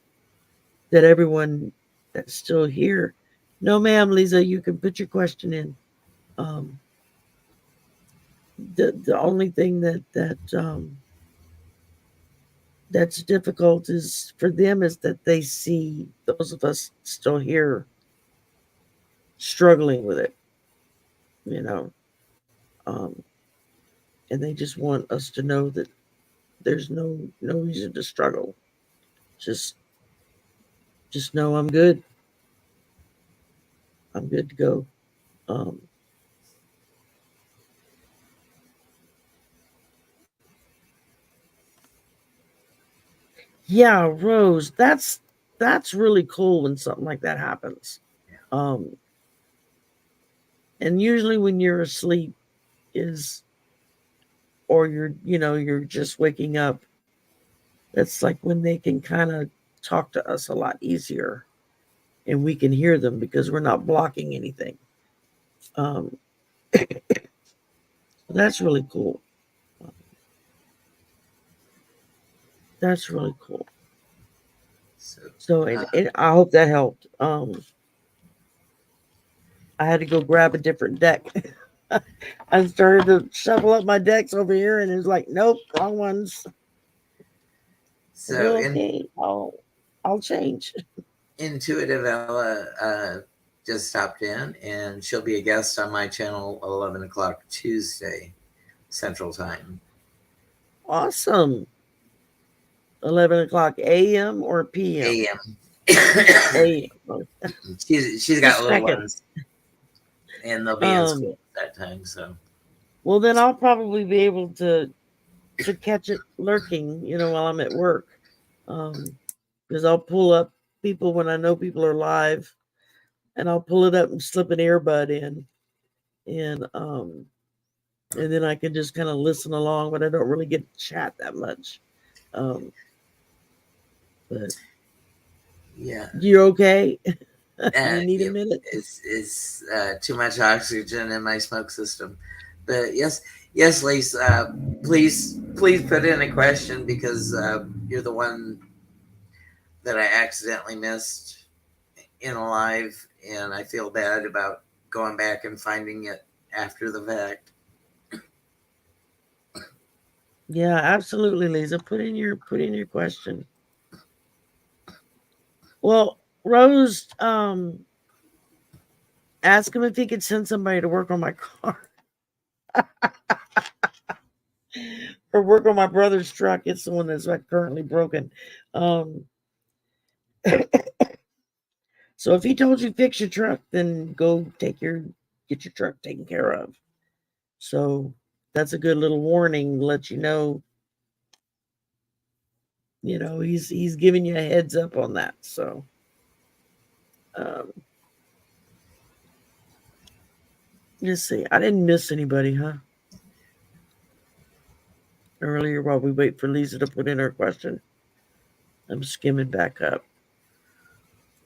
that everyone that's still here. No, ma'am, Lisa, you can put your question in. Um, the only thing that's difficult is for them is that they see those of us still here struggling with it, you know, um, and they just want us to know that there's no reason to struggle. Just just know I'm good. I'm good to go. Um, yeah, Rose, that's really cool when something like that happens. Um, and usually when you're asleep is or you're just waking up, that's like when they can kind of talk to us a lot easier and we can hear them because we're not blocking anything. Um, that's really cool. That's really cool. So, So, and I hope that helped. I had to go grab a different deck. I started to shuffle up my decks over here, and it was like, nope, wrong ones. I so go, okay, I'll change. Intuitive Ella just stopped in, and she'll be a guest on my channel 11 o'clock Tuesday Central Time. Awesome. 11 o'clock a.m. or p.m. AM. a.m. She's got Just little checking. ones, and they'll be in Um, school at that time. So well, then I'll probably be able to catch it lurking, while I'm at work. Because I'll pull up people when I know people are live, and I'll pull it up and slip an earbud in, and then I can just kind of listen along, but I don't really get to chat that much. Um, but yeah, you're okay. You need a yep, minute. it's too much oxygen in my smoke system. But yes, Lisa, please put in a question because you're the one that I accidentally missed in a live, and I feel bad about going back and finding it after the fact. Yeah, absolutely, Lisa. Put in your question. Well, Rose, ask him if he could send somebody to work on my car or work on my brother's truck. It's the one that's like currently broken. Um, so if he told you fix your truck, then go get your truck taken care of. So that's a good little warning. Let you know. He's giving you a heads up on that. So um, let's see. I didn't miss anybody, huh? Earlier while we wait for Lisa to put in her question. I'm skimming back up.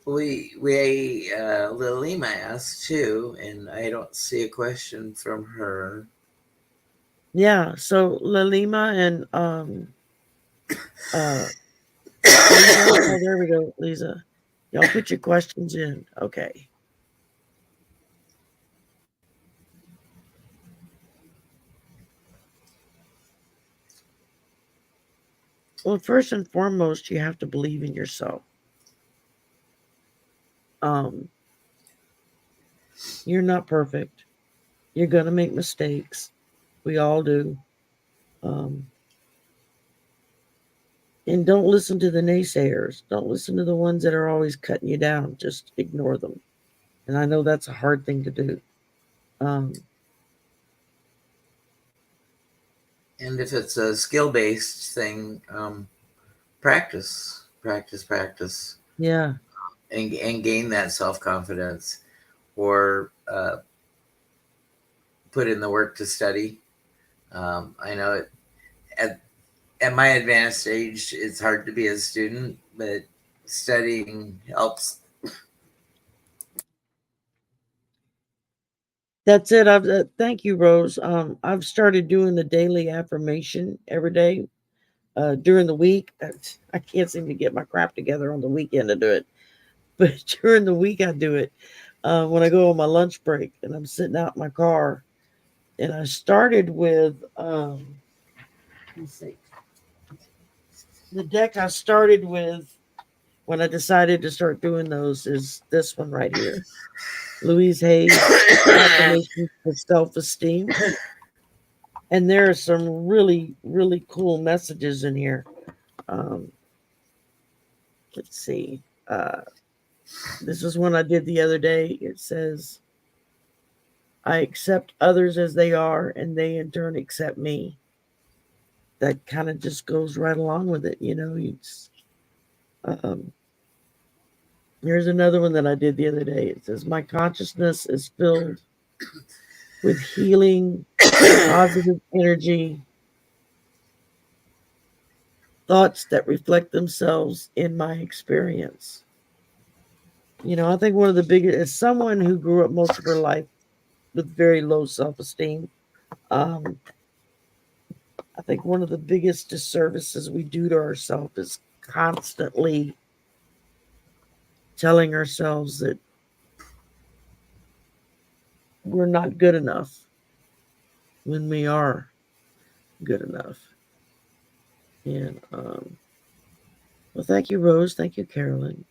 We Lilima asked too, and I don't see a question from her. Yeah, so Lalima and uh Lisa. Oh, there we go, Lisa. Y'all put your questions in. Okay. Well, first and foremost, you have to believe in yourself. Um, You're not perfect. You're going to make mistakes. We all do. Um, and don't listen to the naysayers. Don't listen to the ones that are always cutting you down. Just ignore them. And I know that's a hard thing to do. Um, And if it's a skill based thing, practice, practice, practice, yeah, and gain that self confidence, or put in the work to study. I know at at my advanced age, it's hard to be a student, but studying helps. that's it. I've thank you, Rose. I've started doing the daily affirmation every day during the week. I can't seem to get my crap together on the weekend to do it, but during the week I do it when I go on my lunch break and I'm sitting out in my car. And I started with let's see, the deck I started with when I decided to start doing those is this one right here, Louise Hay's Affirmations for Self-Esteem. And there are some really, really cool messages in here. Um, let's see. Uh, this is one I did the other day. It says, I accept others as they are, and they in turn accept me. That kind of just goes right along with it. You know, um, here's another one that I did the other day. It says, my consciousness is filled with healing, positive energy, thoughts that reflect themselves in my experience. You know, I think one of the biggest, as someone who grew up most of her life with very low self esteem, um, I think one of the biggest disservices we do to ourselves is constantly telling ourselves that we're not good enough when we are good enough. And well, thank you, Rose. Thank you, Carolyn.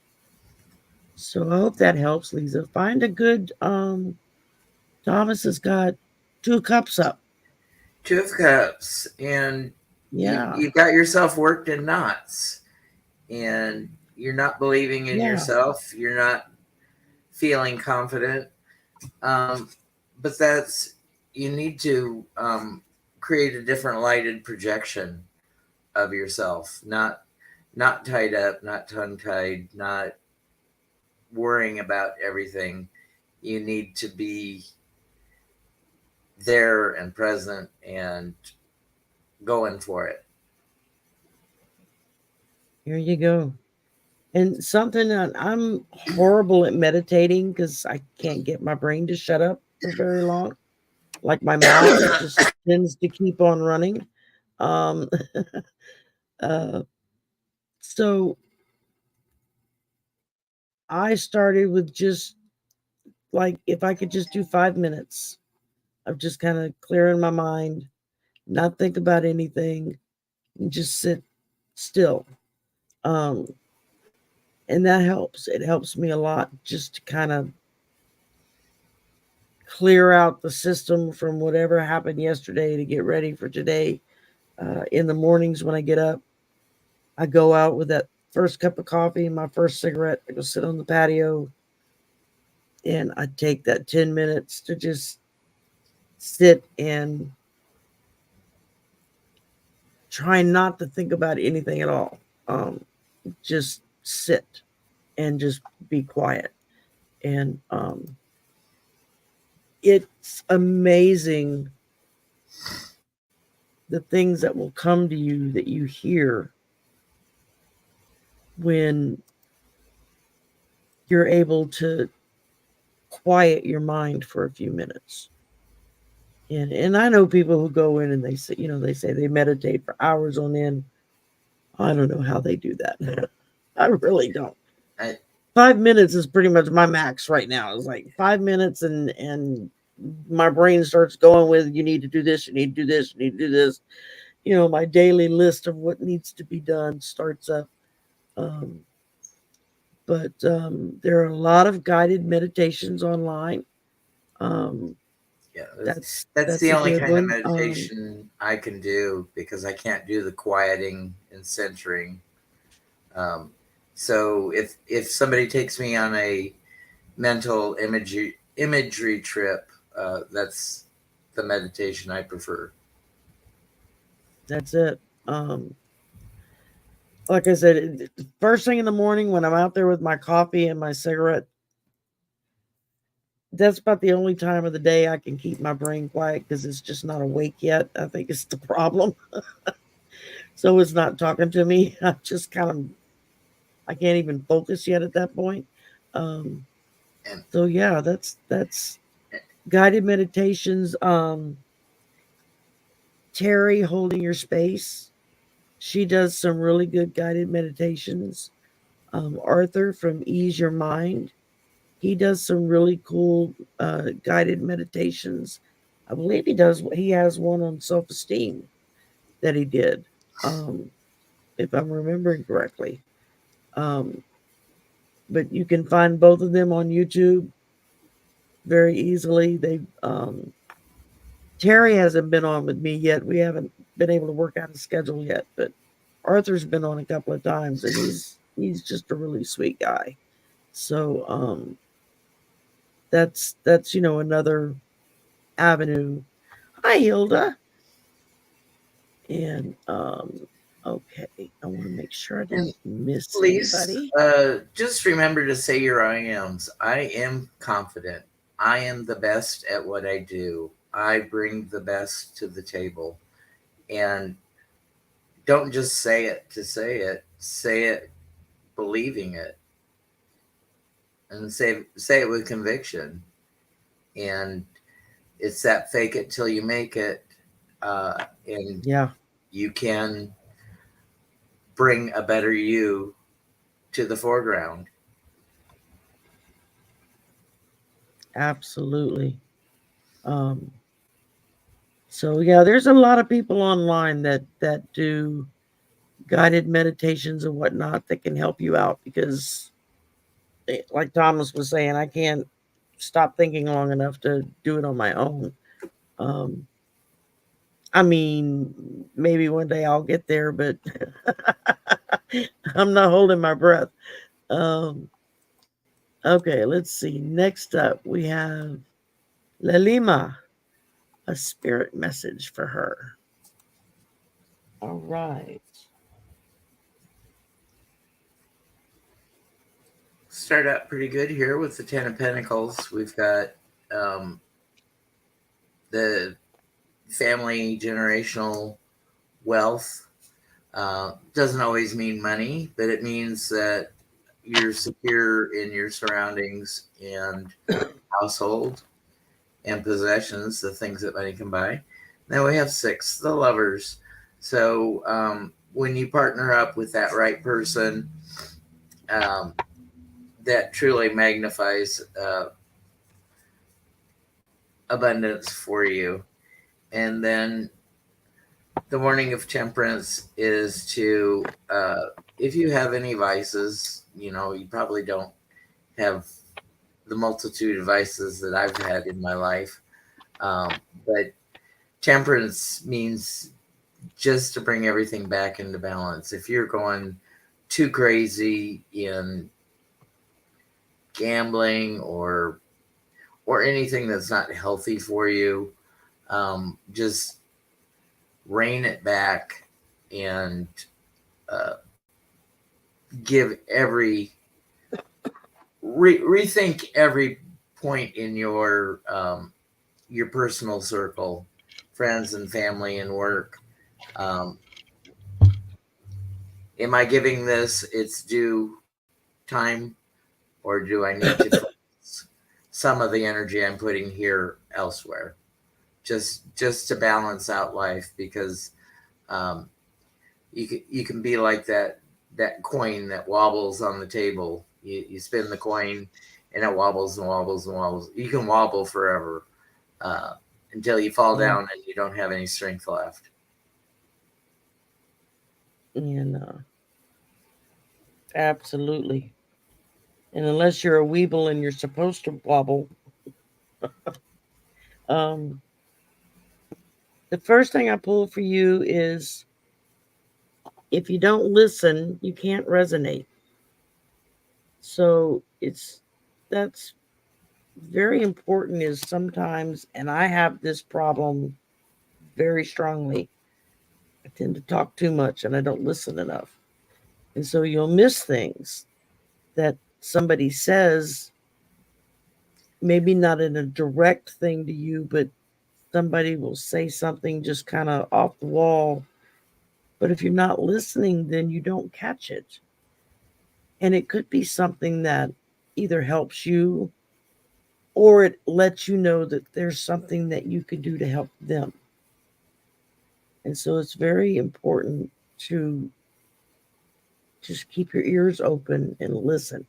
So I hope that helps, Lisa. Find a good. Thomas has got 2 cups up. Two of Cups, and Yeah, you got yourself worked in knots, and you're not believing in yeah. yourself. You're not feeling confident. Um, but that's you need to create a different lighted projection of yourself, not tied up, not tongue tied, not worrying about everything. You need to be there and present and going for it. Here you go. And something that I'm horrible at meditating because I can't get my brain to shut up for very long. Like my mouth just tends to keep on running. Um, uh, so I started with just like if I could just do 5 minutes of just kind of clearing my mind, not think about anything, and just sit still. Um, and that helps. It helps me a lot just to kind of clear out the system from whatever happened yesterday to get ready for today. In the mornings when I get up, I go out with that first cup of coffee and my first cigarette. I go sit on the patio and I take that 10 minutes to just sit and try not to think about anything at all. Just sit and just be quiet. And it's amazing the things that will come to you that you hear when you're able to quiet your mind for a few minutes. And I know people who go in and they say, they say they meditate for hours on end. I don't know how they do that. I really don't. I, 5 minutes is pretty much my max right now. It's like 5 minutes and my brain starts going with you need to do this, you need to do this, you need to do this. My daily list of what needs to be done starts up. Um, but there are a lot of guided meditations online. Um, Yeah, that's that's the a only good kind of one. meditation I can do because I can't do the quieting and centering. Um, so if somebody takes me on a mental imagery trip, that's the meditation I prefer. That's it. Like I said, first thing in the morning when I'm out there with my coffee and my cigarette, that's about the only time of the day I can keep my brain quiet because it's just not awake yet. I think it's the problem. So it's not talking to me. I just kind of, I can't even focus yet at that point. Um, And, so yeah, that's guided meditations. Terry holding your space. She does some really good guided meditations. Arthur from Ease Your Mind. He does some really cool guided meditations. I believe he has one on self esteem that he did, um, if I'm remembering correctly. Um, but you can find both of them on YouTube very easily. Terry hasn't been on with me yet. We haven't been able to work out a schedule yet, but Arthur's been on a couple of times, and he's just a really sweet guy. So that's another avenue. Hi, Hilda. And okay, I want to make sure I and didn't miss please, anybody. just remember to say your I ams. I am confident. I am the best at what I do. I bring the best to the table. And don't just say it to say it believing it, and say it with conviction. And it's that fake it till you make it, and Yeah, you can bring a better you to the foreground. absolutely. Um, so yeah, there's a lot of people online that do guided meditations and whatnot that can help you out because, like Thomas was saying, I can't stop thinking long enough to do it on my own. Um, I mean, maybe one day I'll get there, but I'm not holding my breath. Um, okay, let's see. Next up, we have Lelima, a spirit message for her. All right. Start out pretty good here with the Ten of Pentacles. We've got um, the family generational wealth. Doesn't always mean money, but it means that you're secure in your surroundings and household and possessions, the things that money can buy. Then we have six, the lovers. So when you partner up with that right person, um, that truly magnifies abundance for you. And then the warning of temperance is to, if you have any vices, you probably don't have the multitude of vices that I've had in my life. But temperance means just to bring everything back into balance. If you're going too crazy in gambling or anything that's not healthy for you, just rein it back and uh, give rethink every point in your personal circle, friends and family and work. Um, am I giving this its due time, or do I need to focus some of the energy I'm putting here elsewhere? Just to balance out life, because um, you can be like that coin that wobbles on the table. You spin the coin and it wobbles and wobbles and wobbles. You can wobble forever uh, until you fall Yeah, down and you don't have any strength left. and absolutely. And unless you're a weeble and you're supposed to wobble, Um, the first thing I pull for you is if you don't listen, you can't resonate. So that's very important is sometimes, and I have this problem very strongly. I tend to talk too much and I don't listen enough. And so you'll miss things that somebody says, maybe not in a direct thing to you, but somebody will say something just kind of off the wall. But if you're not listening, then you don't catch it. And it could be something that either helps you or it lets you know that there's something that you could do to help them. And so it's very important to just keep your ears open and listen.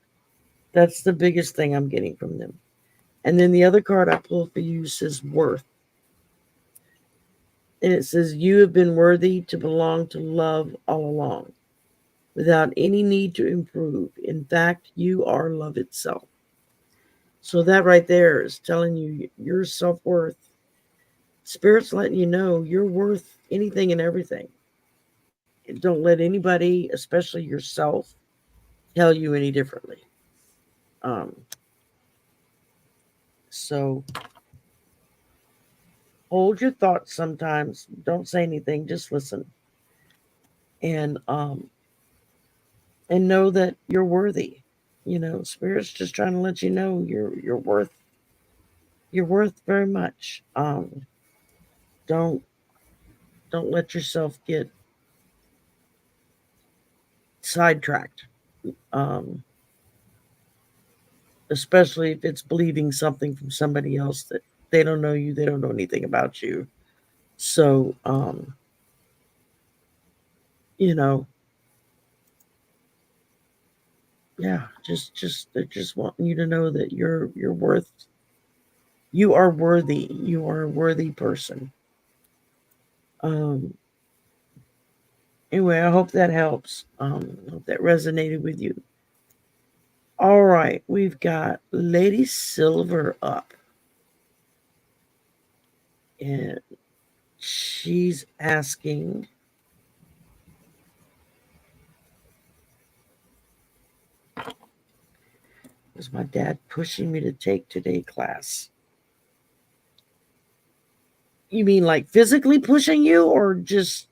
That's the biggest thing I'm getting from them. And then the other card I pulled for you says worth. And it says, you have been worthy to belong to love all along without any need to improve. In fact, you are love itself. So that right there is telling you your self worth. Spirit's letting you know you're worth anything and everything. And don't let anybody, especially yourself, tell you any differently. Um, so hold your thoughts sometimes. Don't say anything, just listen. And and know that you're worthy. You know, spirit's just trying to let you know you're worth very much. Don't don't let yourself get sidetracked. Um, Especially if it's believing something from somebody else that they don't know you, they don't know anything about you. So you know, yeah, just they're just wanting you to know that you're worth you are worthy. You are a worthy person. Um anyway, I hope that helps. I hope that resonated with you. All right, we've got Lady Silver up, and she's asking, was my dad pushing me to take today class? You mean like physically pushing you or just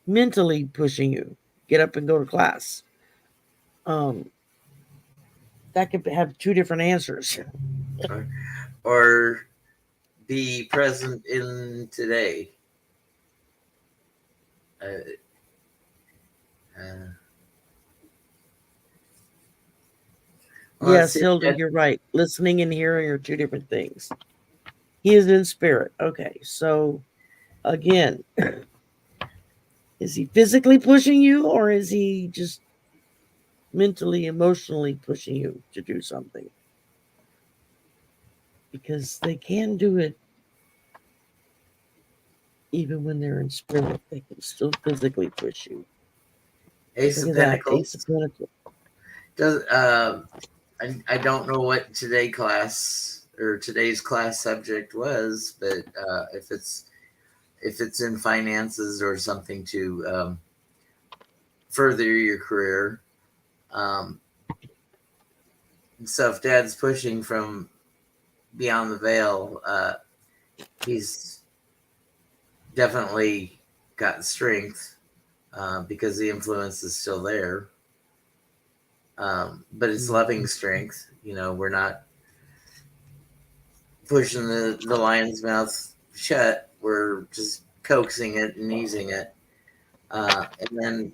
mentally pushing you? Get up and go to class. Um, that could have two different answers. or be present in today. Uh, uh, well, let's Yes, see. Hilda, you're right. Listening and hearing are two different things. He is in spirit. Okay, so again, is he physically pushing you or is he just mentally, emotionally pushing you to do something? Because they can do it even when they're in spirit. They can still physically push you. Ace Look of at that, Ace of Pentacles. Pentacles. Does I don't know what today's class subject was, but if it's in finances or something to further your career. Um, so if Dad's pushing from beyond the veil, he's definitely got strength because the influence is still there. But it's loving strength. You know, we're not pushing the lion's mouth shut. We're just coaxing it and easing it. And then,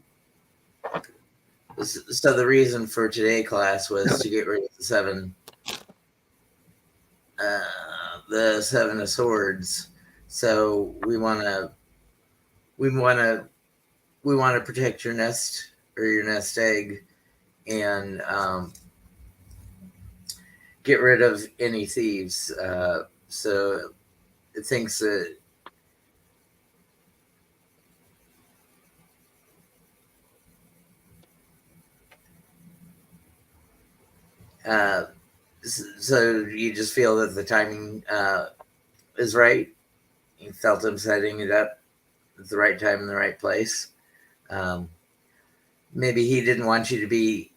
so the reason for today class was to get rid of the seven of swords. So we want to, we want to protect your nest or your nest egg, and get rid of any thieves. So it thinks that so you just feel that the timing is right. He felt him setting it up at the right time in the right place. Um, maybe he didn't want you to be.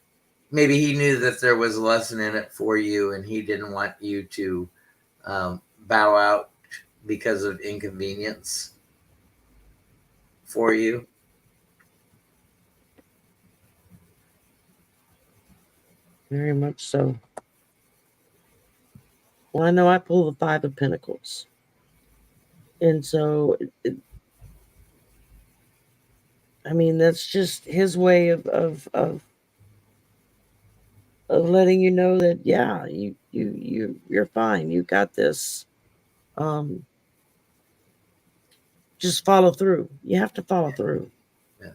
Maybe he knew that there was a lesson in it for you, and he didn't want you to bow out because of inconvenience for you. Very much so. Well, I know I pull the Five of Pentacles. And so, I mean, that's just his way of letting you know that, yeah, you're fine. You got this. Um, just follow through. You have to follow through. Yeah.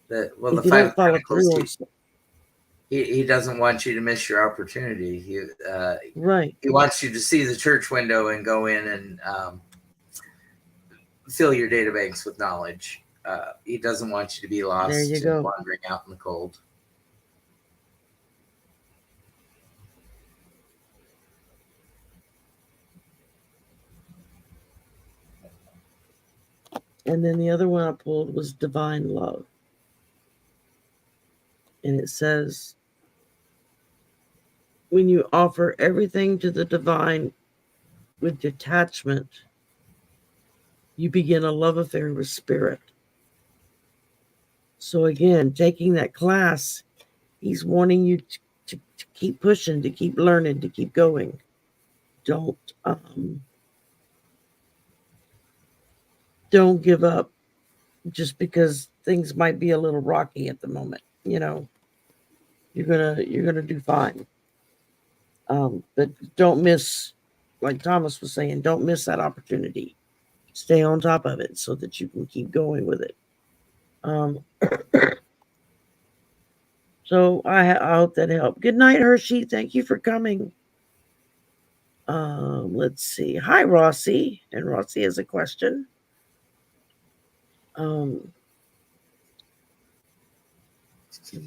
The If you Five don't of follow Pentacles, through on he doesn't want you to miss your opportunity. right, He wants you to see the church window and go in and fill your databanks with knowledge. He doesn't want you to be there you lost and go. wandering out in the cold. And then the other one I pulled was Divine Love. And it says, when you offer everything to the divine with detachment, you begin a love affair with spirit. So again, taking that class, he's wanting you to keep pushing, to keep learning, to keep going. Don't don't give up just because things might be a little rocky at the moment. You know, you're gonna do fine. But don't miss, like Thomas was saying, don't miss that opportunity. Stay on top of it so that you can keep going with it. Um, so I hope that helped. Good night, Hershey. Thank you for coming. Let's see. Hi, Rossi. And Rossi has a question. Um,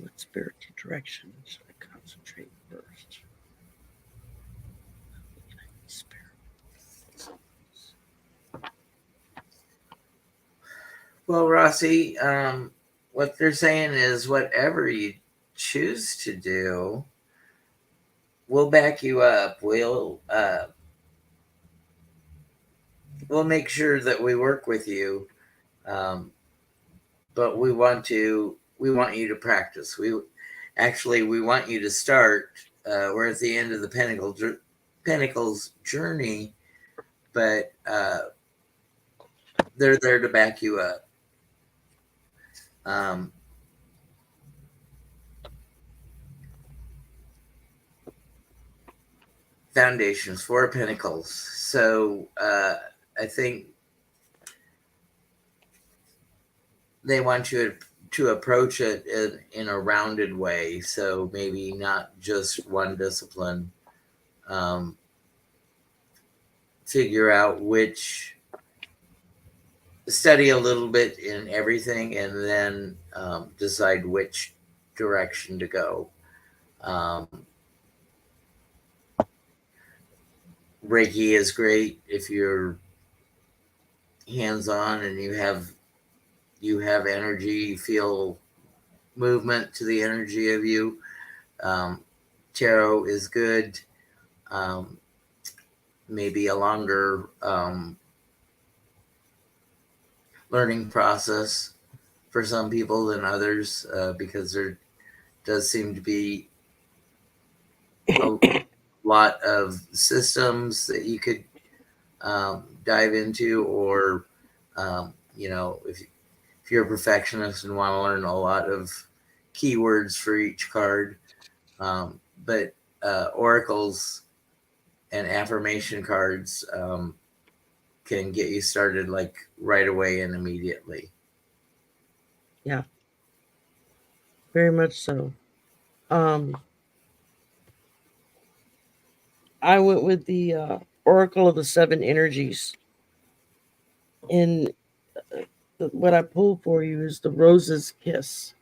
what spiritual direction should I concentrate first? Spirit. Well, Rossi, what they're saying is whatever you choose to do, we'll back you up. We'll make sure that we work with you, um, but we want you to practice. We want you to start. We're at the end of the Pentacles journey, but they're there to back you up. Um, Foundations, Four of Pentacles. So I think they want you to approach it in a rounded way. So maybe not just one discipline. Um, Figure out study a little bit in everything, and then decide which direction to go. Um, Reiki is great if you're hands on and you have energy, you feel movement to the energy of you. Um, Tarot is good. Um, Maybe a longer learning process for some people than others because there does seem to be a lot of systems that you could dive into, or if you're a perfectionist and want to learn a lot of keywords for each card. But oracles and affirmation cards can get you started like right away and immediately. Yeah, very much so. Um, I went with the Oracle of the Seven Energies. And what I pulled for you is the Rose's Kiss.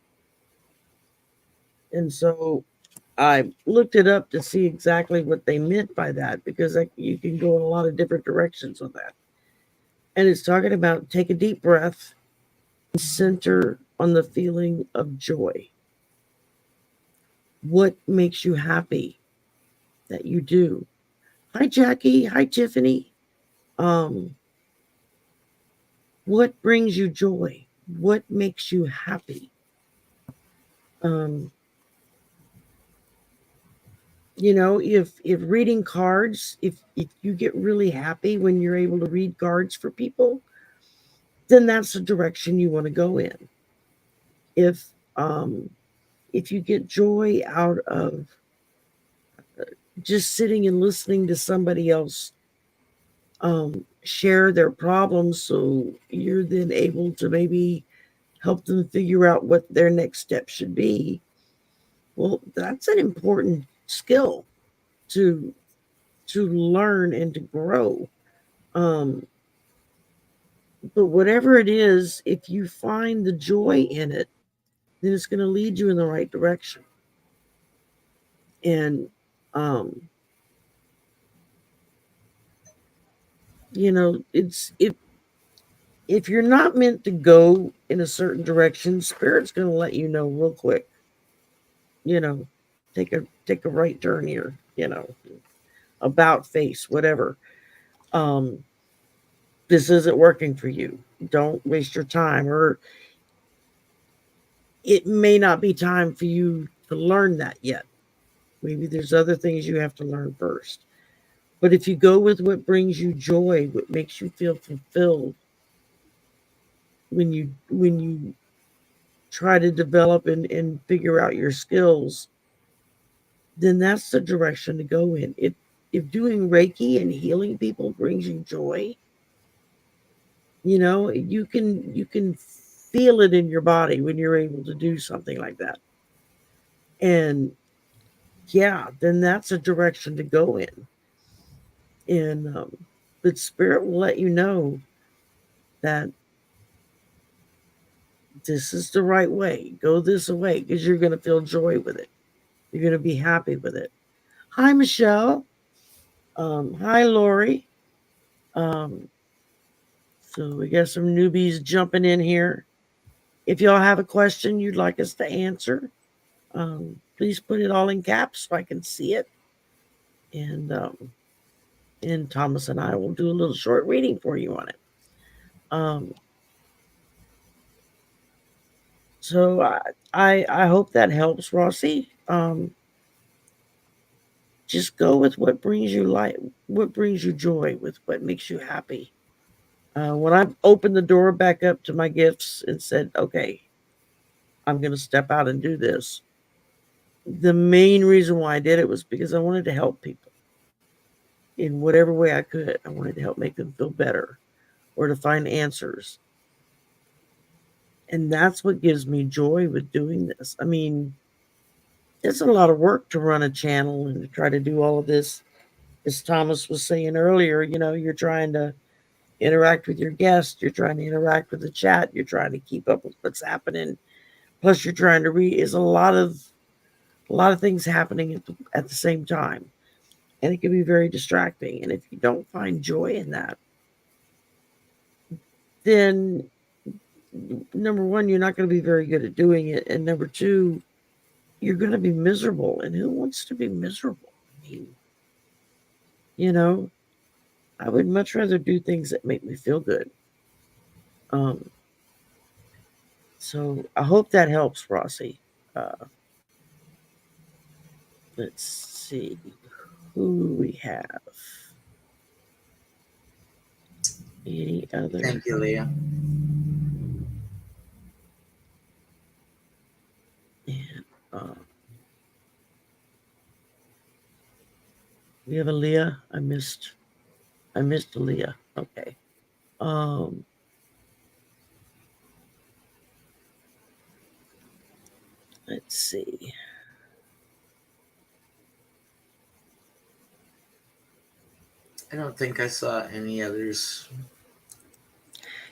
And so I looked it up to see exactly what they meant by that because you can go in a lot of different directions with that. And it's talking about take a deep breath and center on the feeling of joy. What makes you happy that you do? Hi, Jackie. Hi, Tiffany. Um, what brings you joy? What makes you happy? Um, if reading cards, if you get really happy when you're able to read cards for people, then that's the direction you want to go in. If um, if you get joy out of just sitting and listening to somebody else share their problems, so you're then able to maybe help them figure out what their next step should be. Well, that's an important skill to learn and to grow. Um, but whatever it is, if you find the joy in it, then it's going to lead you in the right direction. And um, it's if you're not meant to go in a certain direction, spirit's going to let you know real quick. You know, take a right turn here. About face, whatever. Um, this isn't working for you. Don't waste your time, or it may not be time for you to learn that yet. Maybe there's other things you have to learn first. But if you go with what brings you joy, what makes you feel fulfilled when you try to develop and figure out your skills, then that's the direction to go in. If doing Reiki and healing people brings you joy, you can feel it in your body when you're able to do something like that. And yeah, then that's a direction to go in. And but spirit will let you know that this is the right way. Go this way because you're going to feel joy with it. You're going to be happy with it. Hi, Michelle. Hi, Lori. Um, so we got some newbies jumping in here. If y'all have a question you'd like us to answer, please put it all in caps so I can see it. And Thomas and I will do a little short reading for you on it. Um, so I hope that helps, Rossi. Just go with what brings you light, what brings you joy, with what makes you happy. When I opened the door back up to my gifts and said, "Okay, I'm going to step out and do this," the main reason why I did it was because I wanted to help people in whatever way I could. I wanted to help make them feel better or to find answers. And that's what gives me joy with doing this. I mean, it's a lot of work to run a channel and to try to do all of this. As Thomas was saying earlier, you're trying to interact with your guests, you're trying to interact with the chat, you're trying to keep up with what's happening. Plus, you're trying to read. Is a lot of things happening at the same time, and it can be very distracting. And if you don't find joy in that, then number one, you're not going to be very good at doing it, and number two, you're going to be miserable. And who wants to be miserable? I mean, you know, I would much rather do things that make me feel good. Um, so I hope that helps, Rossi. Uh, let's see who we have. Any other? Thank you, Leah. And we have a Leah. I missed a Leah. Okay. Um, let's see. I don't think I saw any others.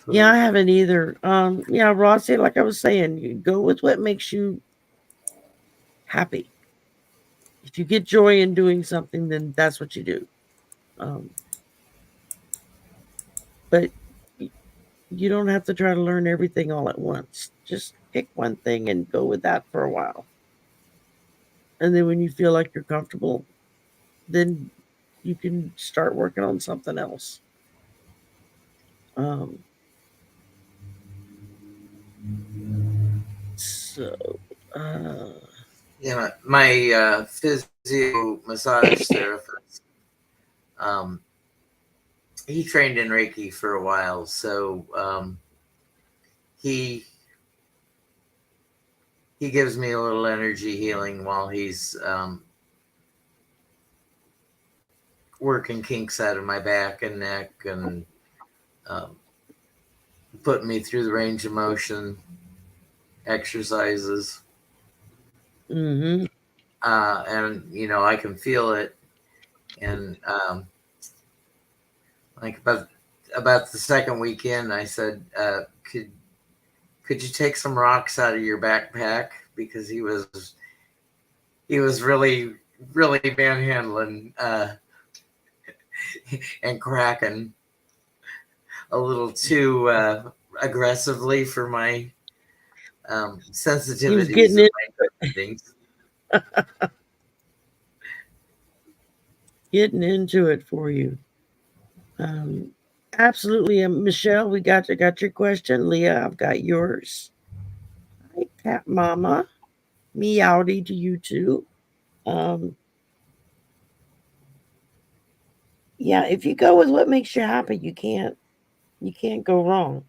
Yeah, I haven't either. Yeah, Rossi, like I was saying, you go with what makes you happy. if you get joy in doing something, then that's what you do. Um, but you don't have to try to learn everything all at once. Just pick one thing and go with that for a while. And then when you feel like you're comfortable, then you can start working on something else. Um, so, uh, Yeah, my physio massage therapist, um, he trained in Reiki for a while, so he he gives me a little energy healing while he's working kinks out of my back and neck and um, putting me through the range of motion exercises. mm-hmm. And I can feel it. And like about the second weekend, I said, could you take some rocks out of your backpack, because he was really manhandling and cracking a little too aggressively for my He was sensitivities getting and it, my things. getting into it for you. Um, absolutely, Michelle. We got your question. Leah, I've got yours. Hi, Pat Mama. Meowdy to you too. Um, yeah, if you go with what makes you happy, you can't go wrong.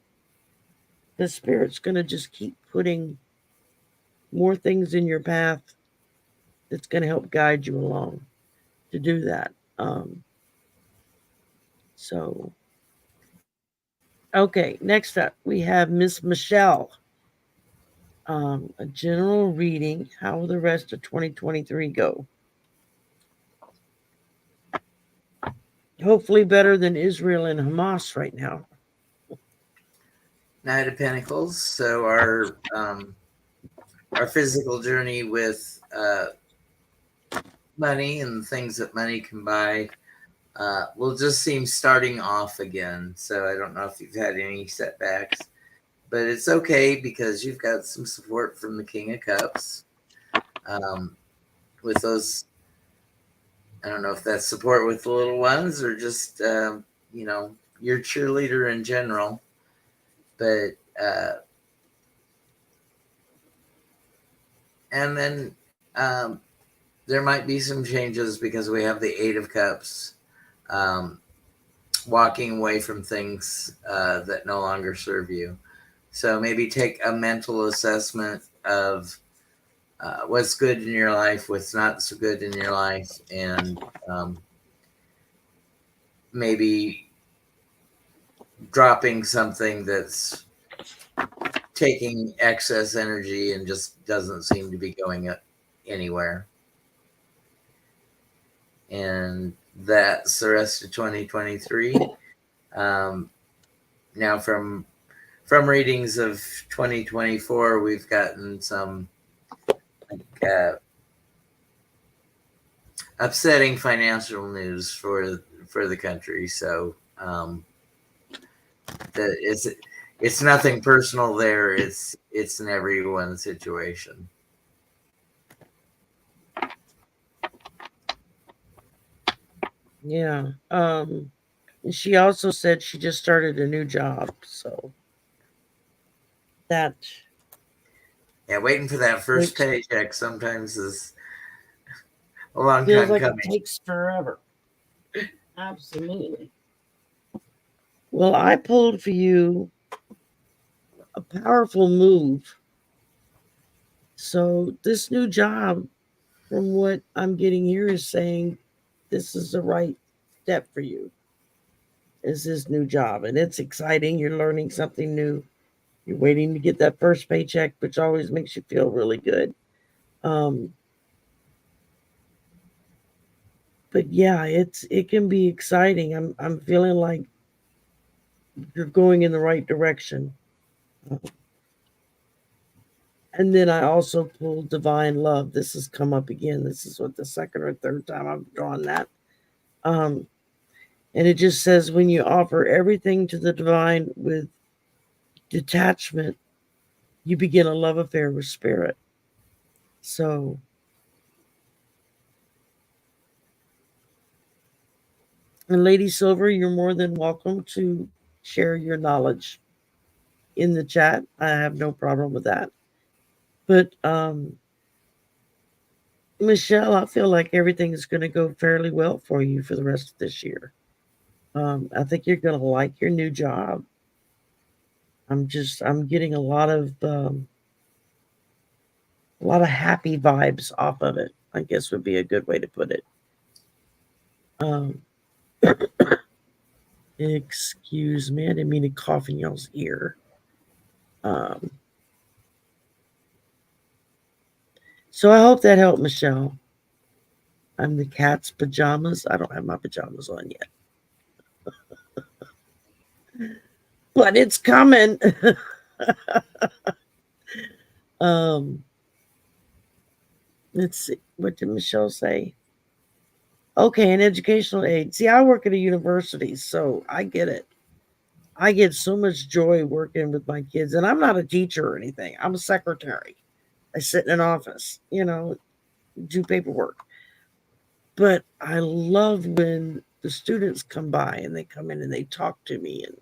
The spirit's gonna just keep putting more things in your path that's gonna help guide you along to do that. So okay, next up we have Miss Michelle. A general reading. How will the rest of 2023 go? Hopefully better than Israel and Hamas right now. Knight of Pentacles. So our physical journey with money and things that money can buy will just seem starting off again. So I don't know if you've had any setbacks, but it's okay because you've got some support from the King of Cups. With those, I don't know if that's support with the little ones or just your cheerleader in general. But and then there might be some changes because we have the Eight of Cups, um, walking away from things that no longer serve you. So maybe take a mental assessment of what's good in your life, what's not so good in your life, and maybe dropping something that's taking excess energy and just doesn't seem to be going anywhere. And that's the rest of 2023. Now from readings of 2024, we've gotten some uh, upsetting financial news for the country. So it's nothing personal there. It's an everyone situation. Yeah. She also said she just started a new job, so that Yeah, waiting for that first makes paycheck sometimes is a long feels time like it coming. takes forever. Absolutely. Well, I pulled for you a powerful move. So this new job, from what I'm getting here, is saying this is the right step for you. Is this new job, and it's exciting. You're learning something new. You're waiting to get that first paycheck, which always makes you feel really good. Um, but yeah, it can be exciting. I'm feeling like you're going in the right direction. And then I also pulled divine love. This has come up again. This is what the second or third time I've drawn that. Um, and it just says when you offer everything to the divine with detachment, you begin a love affair with spirit. So, and Lady Silver, you're more than welcome to share your knowledge in the chat. I have no problem with that. But Michelle, I feel like everything is going to go fairly well for you for the rest of this year. I think you're going to like your new job. I'm getting a lot of happy vibes off of it. I guess would be a good way to put it. Um, excuse me, I didn't mean to cough in y'all's ear. Um, so I hope that helped, Michelle. I'm the cat's pajamas. I don't have my pajamas on yet, but it's coming. um, let's see. What did Michelle say? Okay, an educational aid. See, I work at a university, so I get it. I get so much joy working with my kids, and I'm not a teacher or anything. I'm a secretary. I sit in an office, do paperwork. But I love when the students come by and they come in and they talk to me and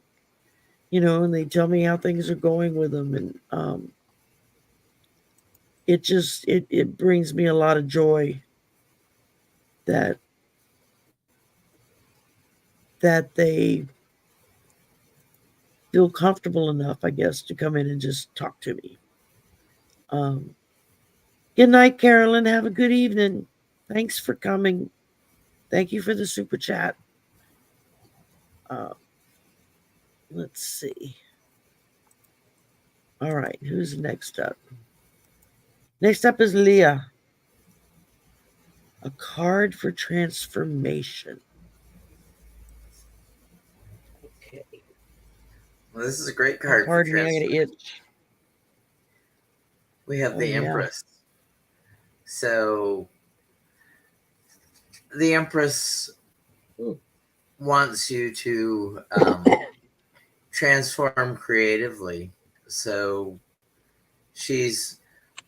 they tell me how things are going with them. And it brings me a lot of joy that they feel comfortable enough, I guess, to come in and just talk to me. Um, Good night, Carolyn. Have a good evening. Thanks for coming. Thank you for the super chat. Uh, let's see. All right, who's next up? Next up is Leah. A card for transformation. Okay. Well, this is a great Oh, card for pardon me, I got transfer. to itch. We have Oh, the yeah. Empress. So the Empress Ooh. wants you to transform creatively. So she's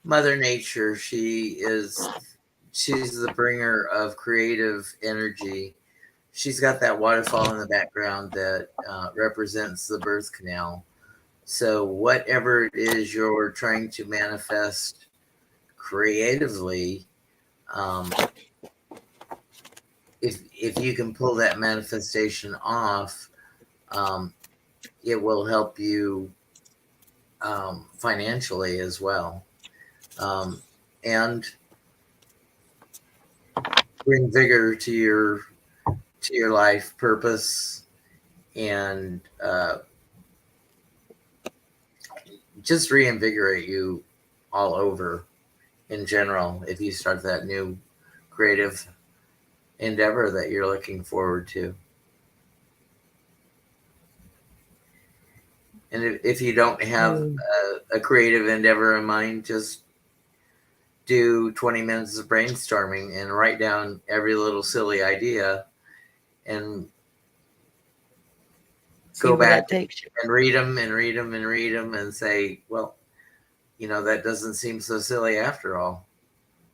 Mother Nature. She's the bringer of creative energy. She's got that waterfall in the background that represents the birth canal. So whatever it is you're trying to manifest creatively, um, if you can pull that manifestation off, um, it will help you financially as well, and bring vigor to your life purpose, and just reinvigorate you all over in general if you start that new creative endeavor that you're looking forward to. And if you don't have Mm. a creative endeavor in mind, just do 20 minutes of brainstorming and write down every little silly idea and See go where back that takes you. and read them and read them and read them and say, well, that doesn't seem so silly after all.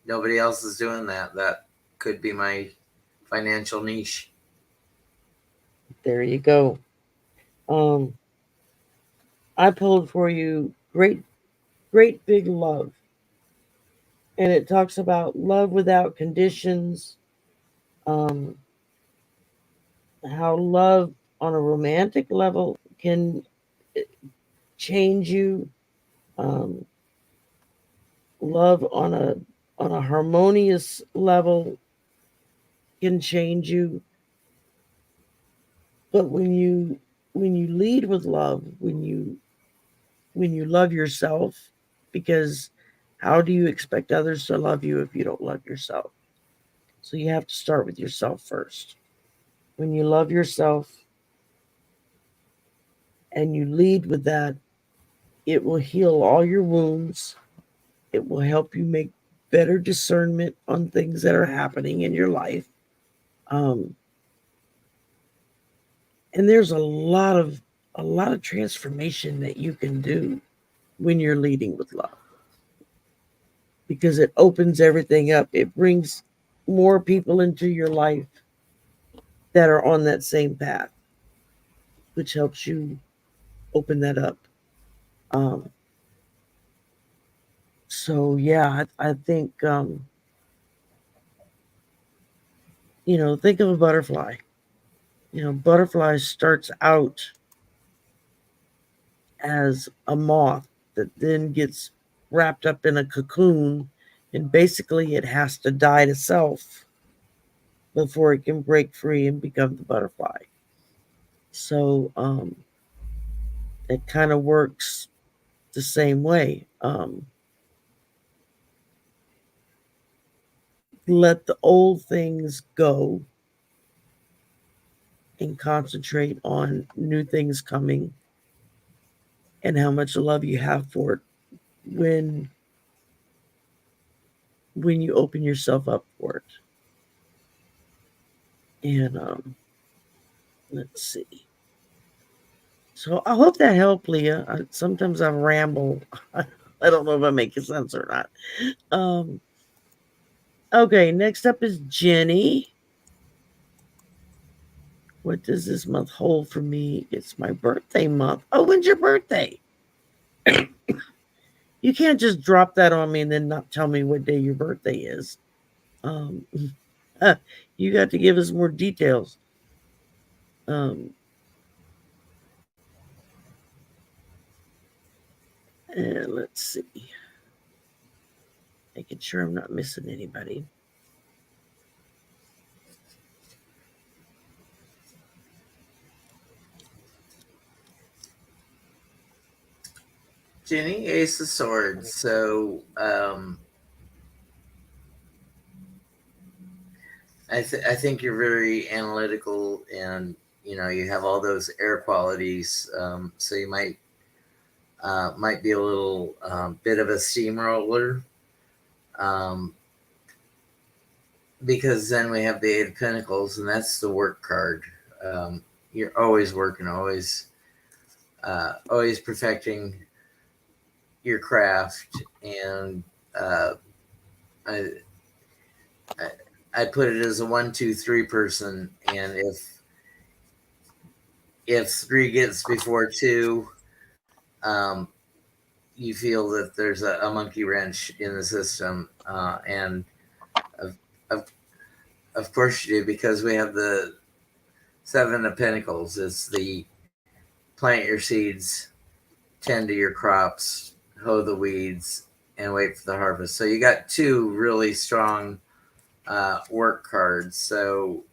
Nobody else is doing that. That could be my financial niche. There you go. Um, I pulled for you great, great big love. And it talks about love without conditions, um, how love on a romantic level can change you. Um, Love on a harmonious level can change you. But when you lead with love, when you love yourself, because how do you expect others to love you if you don't love yourself? So you have to start with yourself first. When you love yourself and you lead with that, it will heal all your wounds. It will help you make better discernment on things that are happening in your life. Um, and there's a lot of transformation that you can do when you're leading with love because it opens everything up. It brings more people into your life that are on that same path, which helps you open that up. Um, so yeah, I think think of a butterfly. Butterfly starts out as a moth that then gets wrapped up in a cocoon, and basically it has to die to self before it can break free and become the butterfly. So it kind of works the same way. Let the old things go and concentrate on new things coming and how much love you have for it when when you open yourself up for it. And let's see. So I hope that helped, Leah. Sometimes I ramble. I don't know if I make sense or not. Okay, next up is Jenny. What does this month hold for me? It's my birthday month. Oh, when's your birthday? You can't just drop that on me and then not tell me what day your birthday is. Um, you got to give us more details. Um, and let's see. Making sure I'm not missing anybody. Jenny, Ace of Swords. So I think you're very analytical, and you have all those air qualities. So you might be a little bit of a steamroller, um, because then we have the Eight of Pentacles, and that's the work card. You're always working, always perfecting your craft, and I, I I put it as a 1, 2, 3 person, and if three gets before two, um, you feel that there's a monkey wrench in the system, and of, of of course you do, because we have the Seven of Pentacles. It's the plant your seeds, tend to your crops, hoe the weeds, and wait for the harvest. So you got two really strong work cards. So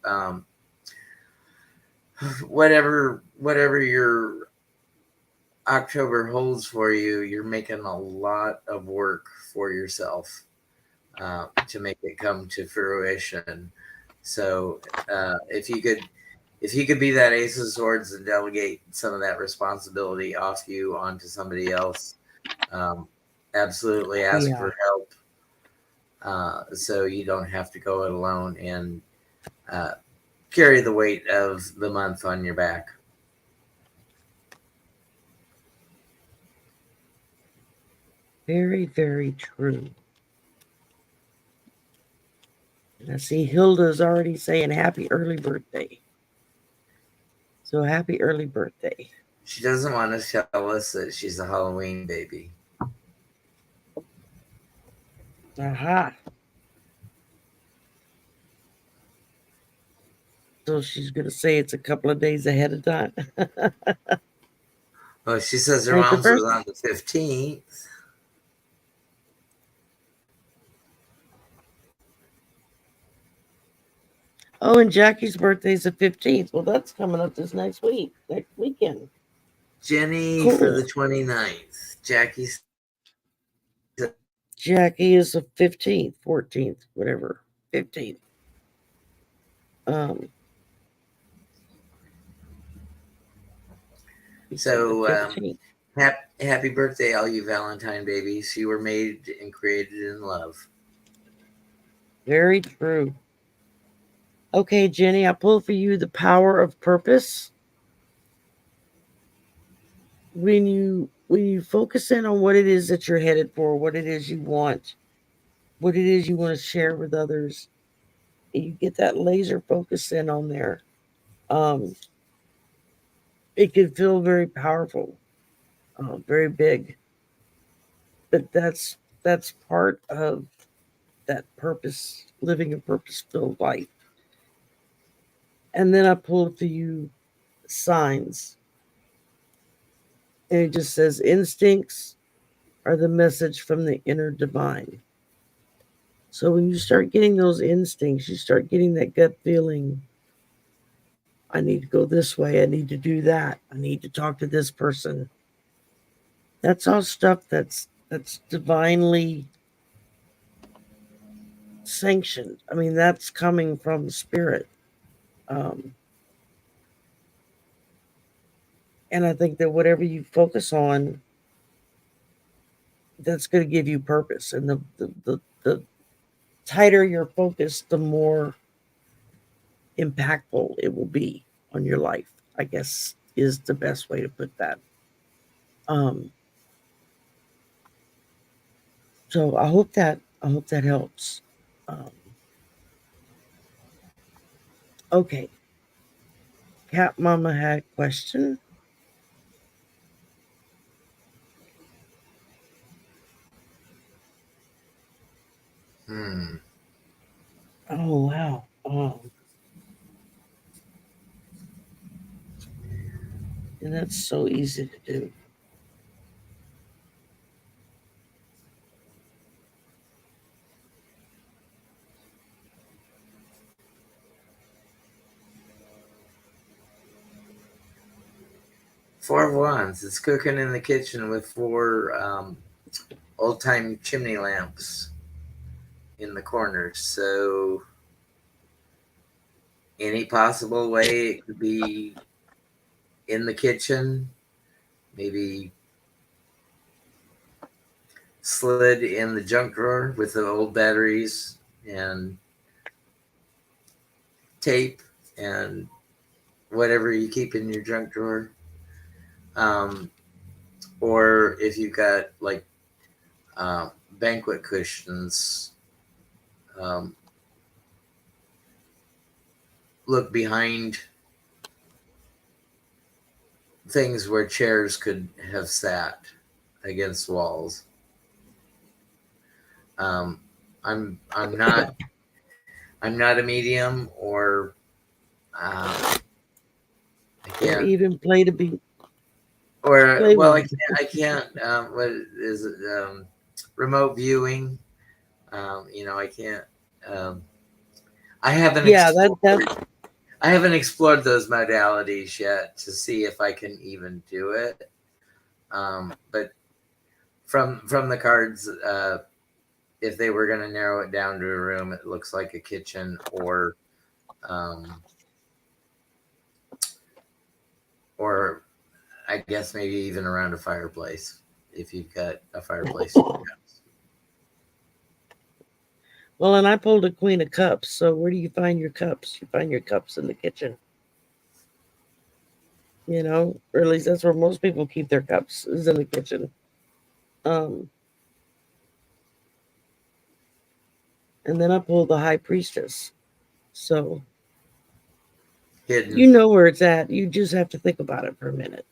whatever your October holds for you, you're making a lot of work for yourself to make it come to fruition. So if you could be that Ace of Swords and delegate some of that responsibility off you onto somebody else, um, absolutely ask Yeah, for help, so you don't have to go it alone and uh, carry the weight of the month on your back. very, very true. And I see Hilda's already saying happy early birthday. So happy early birthday. She doesn't want to tell us that she's a Halloween baby. Aha. So she's going to say it's a couple of days ahead of time. Well, she says her Make her mom's was first. on the 15th. Oh, and Jackie's birthday's the 15th. Well, that's coming up this next weekend. Jenny for Cool. the 29th. Jackie. Jackie is the 15th, 14th, whatever. 15th. Um, you said the So 15th. Happy birthday, all you Valentine babies. You were made and created in love. Very true. Okay, Jenny, I pulled for you the power of purpose. When you focus in on what it is that you're headed for, what it is you want, what it is you want to share with others, and you get that laser focus in on there, um, it can feel very powerful, very big. But that's part of that purpose, living a purpose filled life. And then I pulled for you signs, and it just says instincts are the message from the inner divine. So when you start getting those instincts, you start getting that gut feeling. I need to go this way. I need to do that. I need to talk to this person. That's all stuff that's divinely sanctioned. I mean, that's coming from spirit. Um, and I think that whatever you focus on, that's going to give you purpose. And the tighter your focus, the more impactful it will be on your life, I guess is the best way to put that. Um, so I hope that helps. Um, okay, Cat Mama had a question. Hmm. Oh wow. And that's so easy to do. 4 of Wands. It's cooking in the kitchen with four old time chimney lamps in the corners. So any possible way it could be in the kitchen, maybe slid in the junk drawer with the old batteries and tape and whatever you keep in your junk drawer. Um, or if you've got like uh, banquet cushions, um, look behind things where chairs could have sat against walls. Um, I'm not a medium or I Or can't even play to be or play well one. I can't what is it remote viewing. I can't. Um, I haven't Yeah, that explored. I haven't explored those modalities yet to see if I can even do it. But from the cards, if they were going to narrow it down to a room, it looks like a kitchen um, or I guess maybe even around a fireplace if you've got a fireplace in your house. well, and I pulled a Queen of Cups. So where do you find your cups? You find your cups in the kitchen. Or at least that's where most people keep their cups is in the kitchen. Um, and then I pulled the High Priestess. So Hidden. you know where it's at. You just have to think about it for a minute.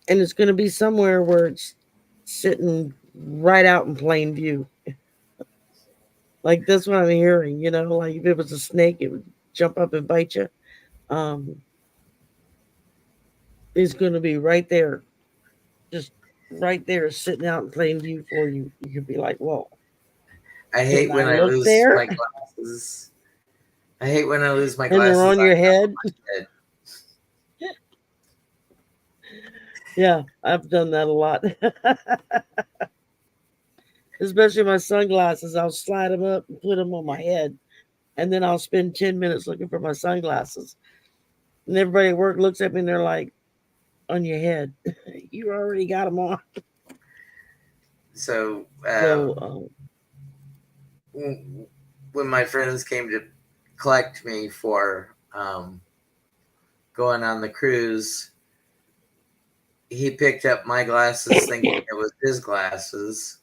And it's going to be somewhere where it's sitting right out in plain view. Like that's what I'm hearing. Like if it was a snake, it would jump up and bite you. Um, it's going to be right there, just right there, sitting out in plain view for you. You could be like, "Whoa, I didn't hate I when I look lose there?" my glasses. I hate when I lose my And they're glasses on on your top of head. my head. Yeah, I've done that a lot. Especially my sunglasses. I'll slide them up and put them on my head, and then I'll spend 10 minutes looking for my sunglasses. And everybody at work looks at me and they're like, on your head. You already got them on. So So, when my friends came to collect me for going on the cruise, he picked up my glasses thinking it was his glasses.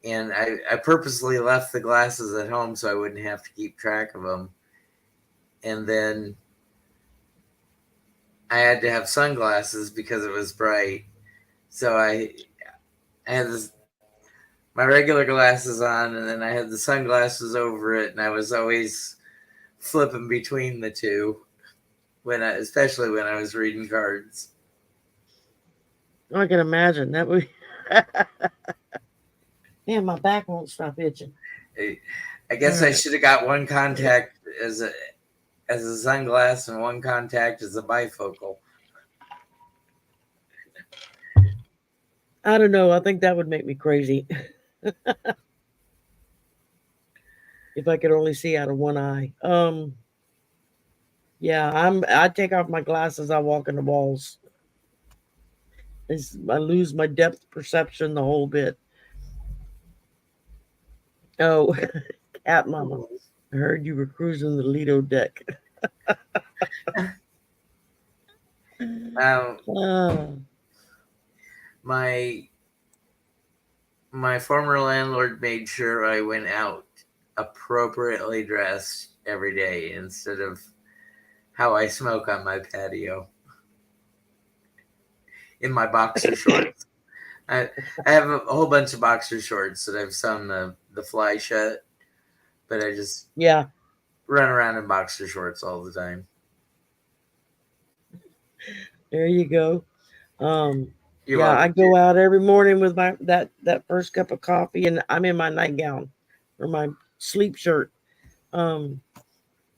And I purposely left the glasses at home so I wouldn't have to keep track of them. And then I had to have sunglasses because it was bright. So I had my regular glasses on, and then I had the sunglasses over it, and I was always flipping between the two especially when I was reading cards. I can imagine that would. Man, my back won't stop itching. I All guess I right. should have got one contact as a sunglass and one contact as a bifocal. I don't know. I think that would make me crazy if I could only see out of one eye. Yeah, I take off my glasses, I walk in the walls. I lose my depth perception the whole bit. Oh, cat mama. I heard you were cruising the Lido deck. Um, Ah, my my former landlord made sure I went out appropriately dressed every day instead of how I smoke on my patio in my boxer shorts. I I have a whole bunch of boxer shorts that I've sewn the fly shut, but I just yeah, run around in boxer shorts all the time. there you go. Um, You're yeah, I welcome, go out every morning with my that first cup of coffee, and I'm in my nightgown or my sleep shirt. Um,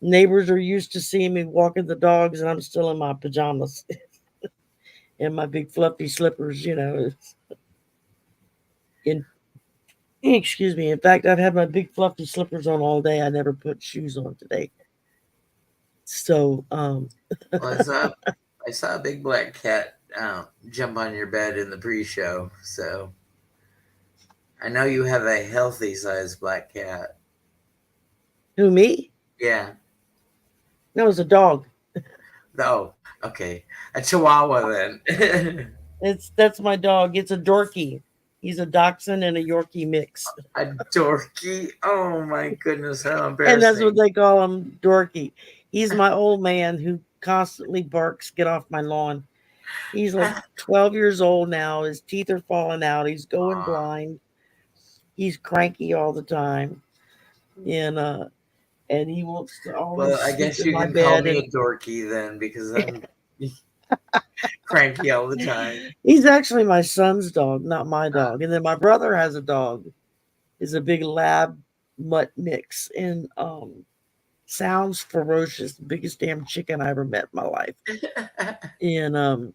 Neighbors are used to seeing me walking the dogs, and I'm still in my pajamas and my big fluffy slippers. In excuse me. In fact, I've had my big fluffy slippers on all day. I never put shoes on today. So, Well, I saw a big black cat jump on your bed in the pre-show, so I know you have a healthy sized black cat. who me? Yeah. No, it's a dog. Oh, okay. A Chihuahua then. That's my dog. It's a Dorky. He's a Dachshund and a Yorkie mix, A dorky. Oh my goodness, how and that's what embarrassing. they call him, Dorky. He's my old man who constantly barks, "Get off my lawn." He's like 12 years old now. His teeth are falling out. He's going blind. He's cranky all the time, and he wants to always Well, I sleep guess in you my can call bed. me And a dorky then because I'm cranky all the time. he's actually my son's dog, not my Uh, dog. And then my brother has a dog. Is a big lab mutt mix, and sounds ferocious. The biggest damn chicken I ever met in my life. And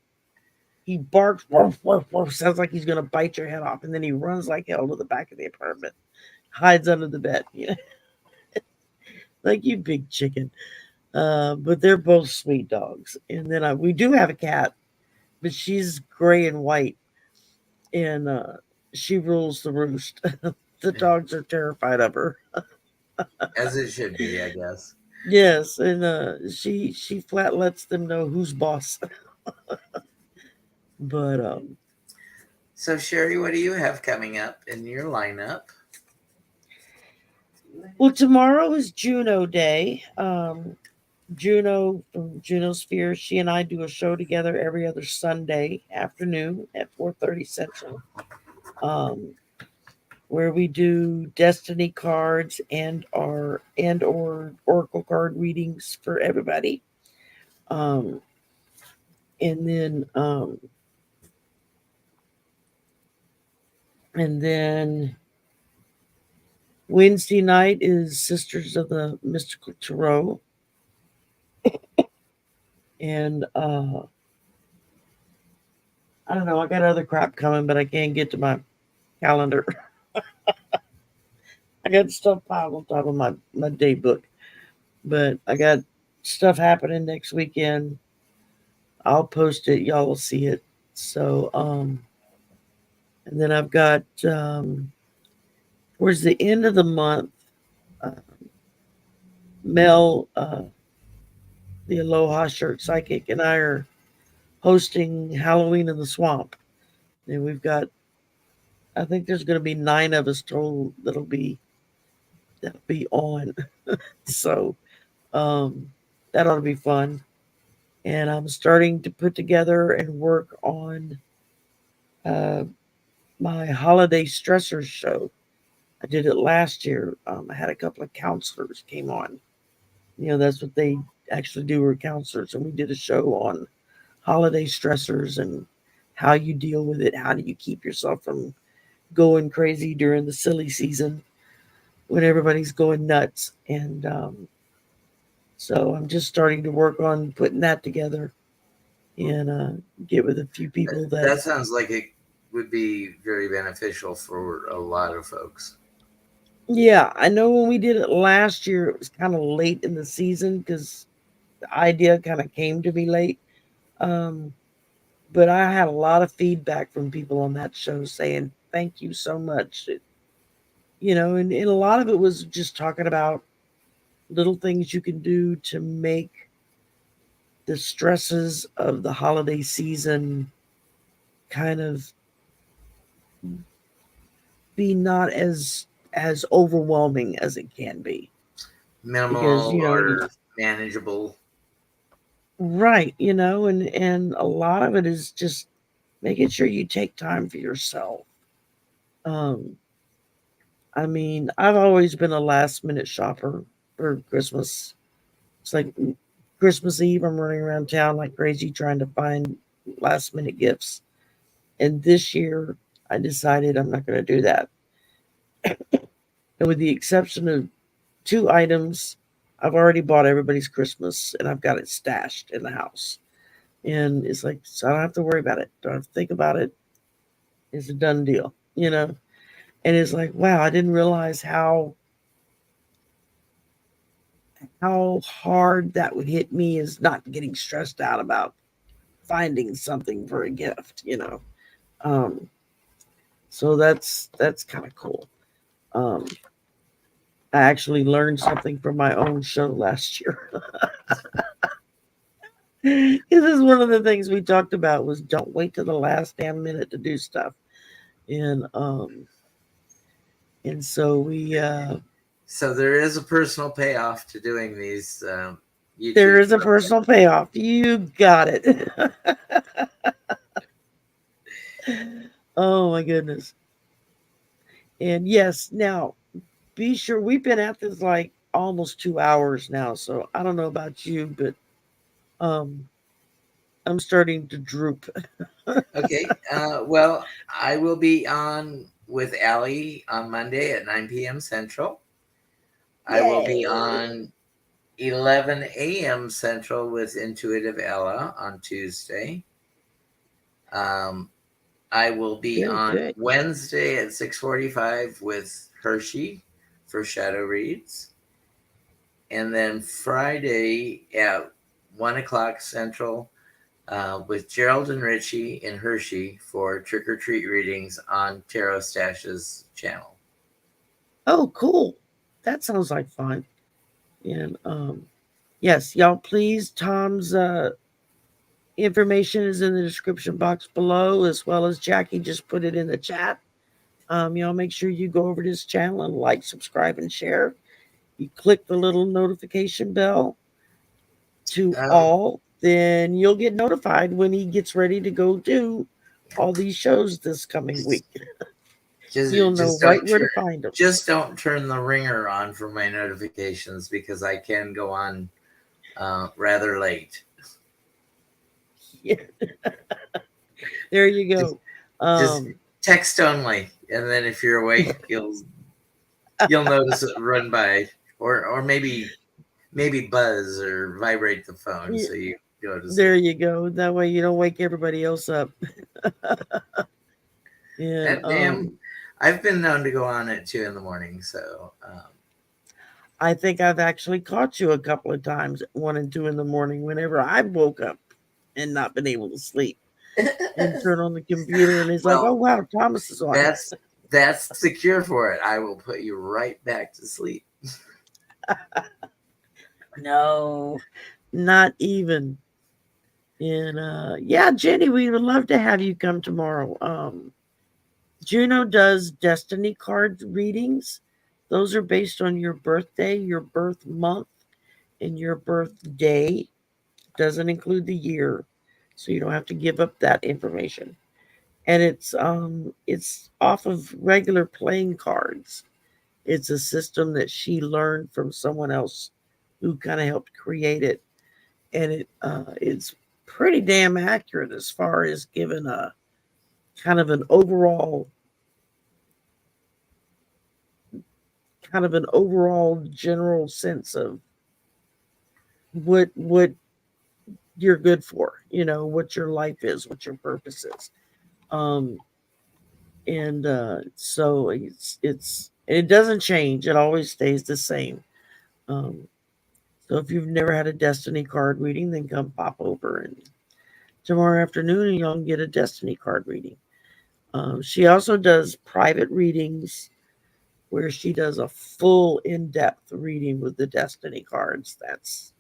he barks, woof, woof, woof, sounds like he's gonna bite your head off, and then he runs like hell to the back of the apartment, hides under the bed. Like you big chicken. But they're both sweet dogs. And then we do have a cat, but she's gray and white, and she rules the roost. The dogs are terrified of her. As it should be, I guess. Yes, and she flat lets them know who's boss. But So, Sherry, what do you have coming up in your lineup? well, tomorrow is Juno Day. Juno from Junosphere. She and I do a show together every other Sunday afternoon at 4:30 Central. Um, where we do destiny cards and or oracle card readings for everybody. Um, and then and then Wednesday night is Sisters of the Mystical Tarot, and I don't know. I got other crap coming, but I can't get to my calendar. I got stuff piled on top of my day book, but I got stuff happening next weekend. I'll post it. Y'all will see it. So, and then I've got towards the end of the month, uh, Mel, the Aloha Shirt Psychic, and I are hosting Halloween in the Swamp, and we've got. I think there's going to be 9 of us total that'll be on. So um, that ought to be fun. And I'm starting to put together and work on uh, my holiday stressors show. I did it last year. I had a couple of counselors came on. That's what they actually do, are counselors, and we did a show on holiday stressors and how you deal with it. How do you keep yourself from going crazy during the silly season when everybody's going nuts? And so I'm just starting to work on putting that together and get with a few people that. That sounds like it would be very beneficial for a lot of folks. Yeah, I know when we did it last year, it was kind of late in the season because the idea kind of came to me late. Um, but I had a lot of feedback from people on that show saying, thank you so much. And a lot of it was just talking about little things you can do to make the stresses of the holiday season kind of be not as overwhelming as it can be, because Minimal or manageable. right, and a lot of it is just making sure you take time for yourself. um I mean, I've always been a last minute shopper for Christmas. It's like Christmas Eve, I'm running around town like crazy trying to find last minute gifts. And this year I decided I'm not going to do that. And with the exception of 2 items, I've already bought everybody's Christmas and I've got it stashed in the house. And it's like, so I don't have to worry about it. Don't have to think about it. It's a done deal. And it's like, wow, I didn't realize how hard that would hit me, is not getting stressed out about finding something for a gift. Um, so that's kind of cool. Um, I actually learned something from my own show last year. This is one of the things we talked about, was don't wait to the last damn minute to do stuff. And so we So there is a personal payoff to doing these there YouTube. is a personal payoff. You got it. Oh my goodness. And yes, now be sure, we've been at this like almost 2 hours now, so I don't know about you, but um I'm starting to droop. Okay. Well, I will be on with Allie on Monday at 9 p.m. Central. I will be Yay. on 11 a.m. Central with Intuitive Ella on Tuesday. Um, I will be Good, on good. Wednesday at 6:45 with Hershey for Shadow Reads. And then Friday at 1 o'clock Central with Gerald and Richie and Hershey for trick or treat readings on Tarot Stash's channel. Oh, cool. That sounds like fun. And yes, y'all please, Tom's information is in the description box below, as well as Jackie just put it in the chat. Y'all make sure you go over to his channel and like, subscribe, and share. You click the little notification bell to Um, all, then you'll get notified when he gets ready to go do all these shows this coming week. You'll know right where to find them. just don't turn the ringer on for my notifications because I can go on rather late. Yeah, there you Just, go. just Um, text only, and then if you're awake, you'll notice it run by, or maybe buzz or vibrate the phone so you notice it. there you go. That way you don't wake everybody else up. And And damn, I've been known to go on at 2 in the morning, so I think I've actually caught you a couple of times at 1 and 2 in the morning whenever I woke up. and not been able to sleep and turn on the computer and he's like, oh Well, wow, Thomas is on. that's the cure for it. I will put you right back to sleep. No, not even. And yeah, Jenny, we would love to have you come tomorrow. Juno does destiny card readings. Those are based on your birthday, your birth month, and your birthday. Doesn't include the year, so you don't have to give up that information. And it's off of regular playing cards. It's a system that she learned from someone else who kind of helped create it, and it's pretty damn accurate as far as giving a kind of an overall general sense of what you're good for, what your life is, what your purpose is. Um, and so it doesn't change. It always stays the same. Um, so if you've never had a destiny card reading, then come pop over and tomorrow afternoon, and y'all can get a destiny card reading. She also does private readings where she does a full in-depth reading with the destiny cards. That's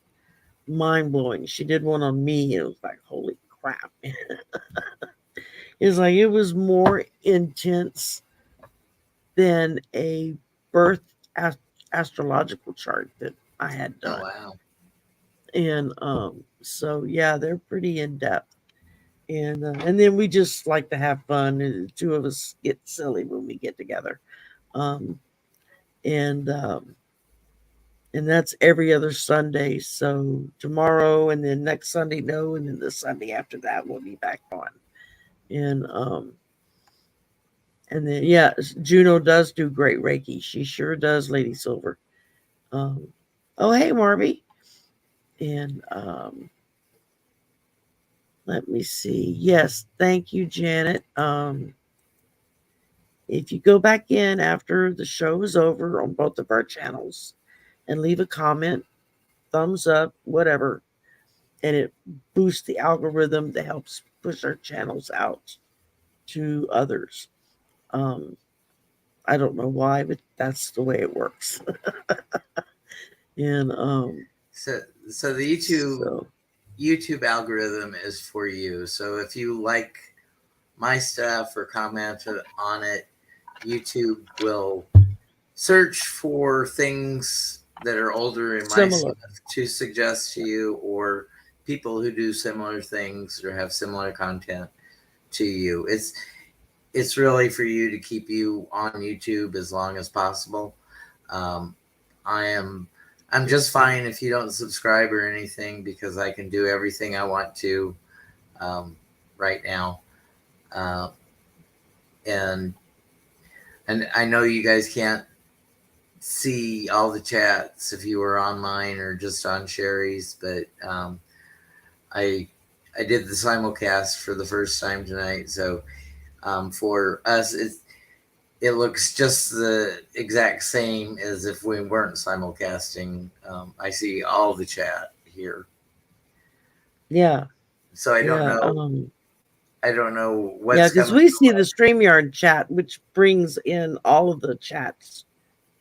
mind blowing. She did one on me. It was like, holy crap. It's like it was more intense than a birth ast- astrological chart that I had Oh done. wow. And so yeah, they're pretty in depth. And then we just like to have fun. And the two of us get silly when we get together. Um, and and that's every other Sunday. So tomorrow and then next Sunday, no, and then the Sunday after that we'll be back on. And and then yeah, Juno does do great Reiki. She sure does, Lady Silver. Um, oh hey, Marby. And let me see. Yes, thank you, Janet. If you go back in after the show is over on both of our channels and leave a comment, thumbs up, whatever, and it boosts the algorithm that helps push our channels out to others. Um, I don't know why, but that's the way it works. And So so the so YouTube algorithm is for you. So if you like my stuff or commented on it, YouTube will search for things that are older in my similar. stuff to suggest to you, or people who do similar things or have similar content to you. It's really for you to keep you on YouTube as long as possible. Um, I am I'm just fine if you don't subscribe or anything because I can do everything I want to um, right now. Uh, and and I know you guys can't see all the chats if you were on mine or just on Sherry's, but I I did the simulcast for the first time tonight, so for us it looks just the exact same as if we weren't simulcasting. I see all the chat here, Yeah, so yeah, I don't know yeah. what's Because coming. we see the Streamyard chat, which brings in all of the chats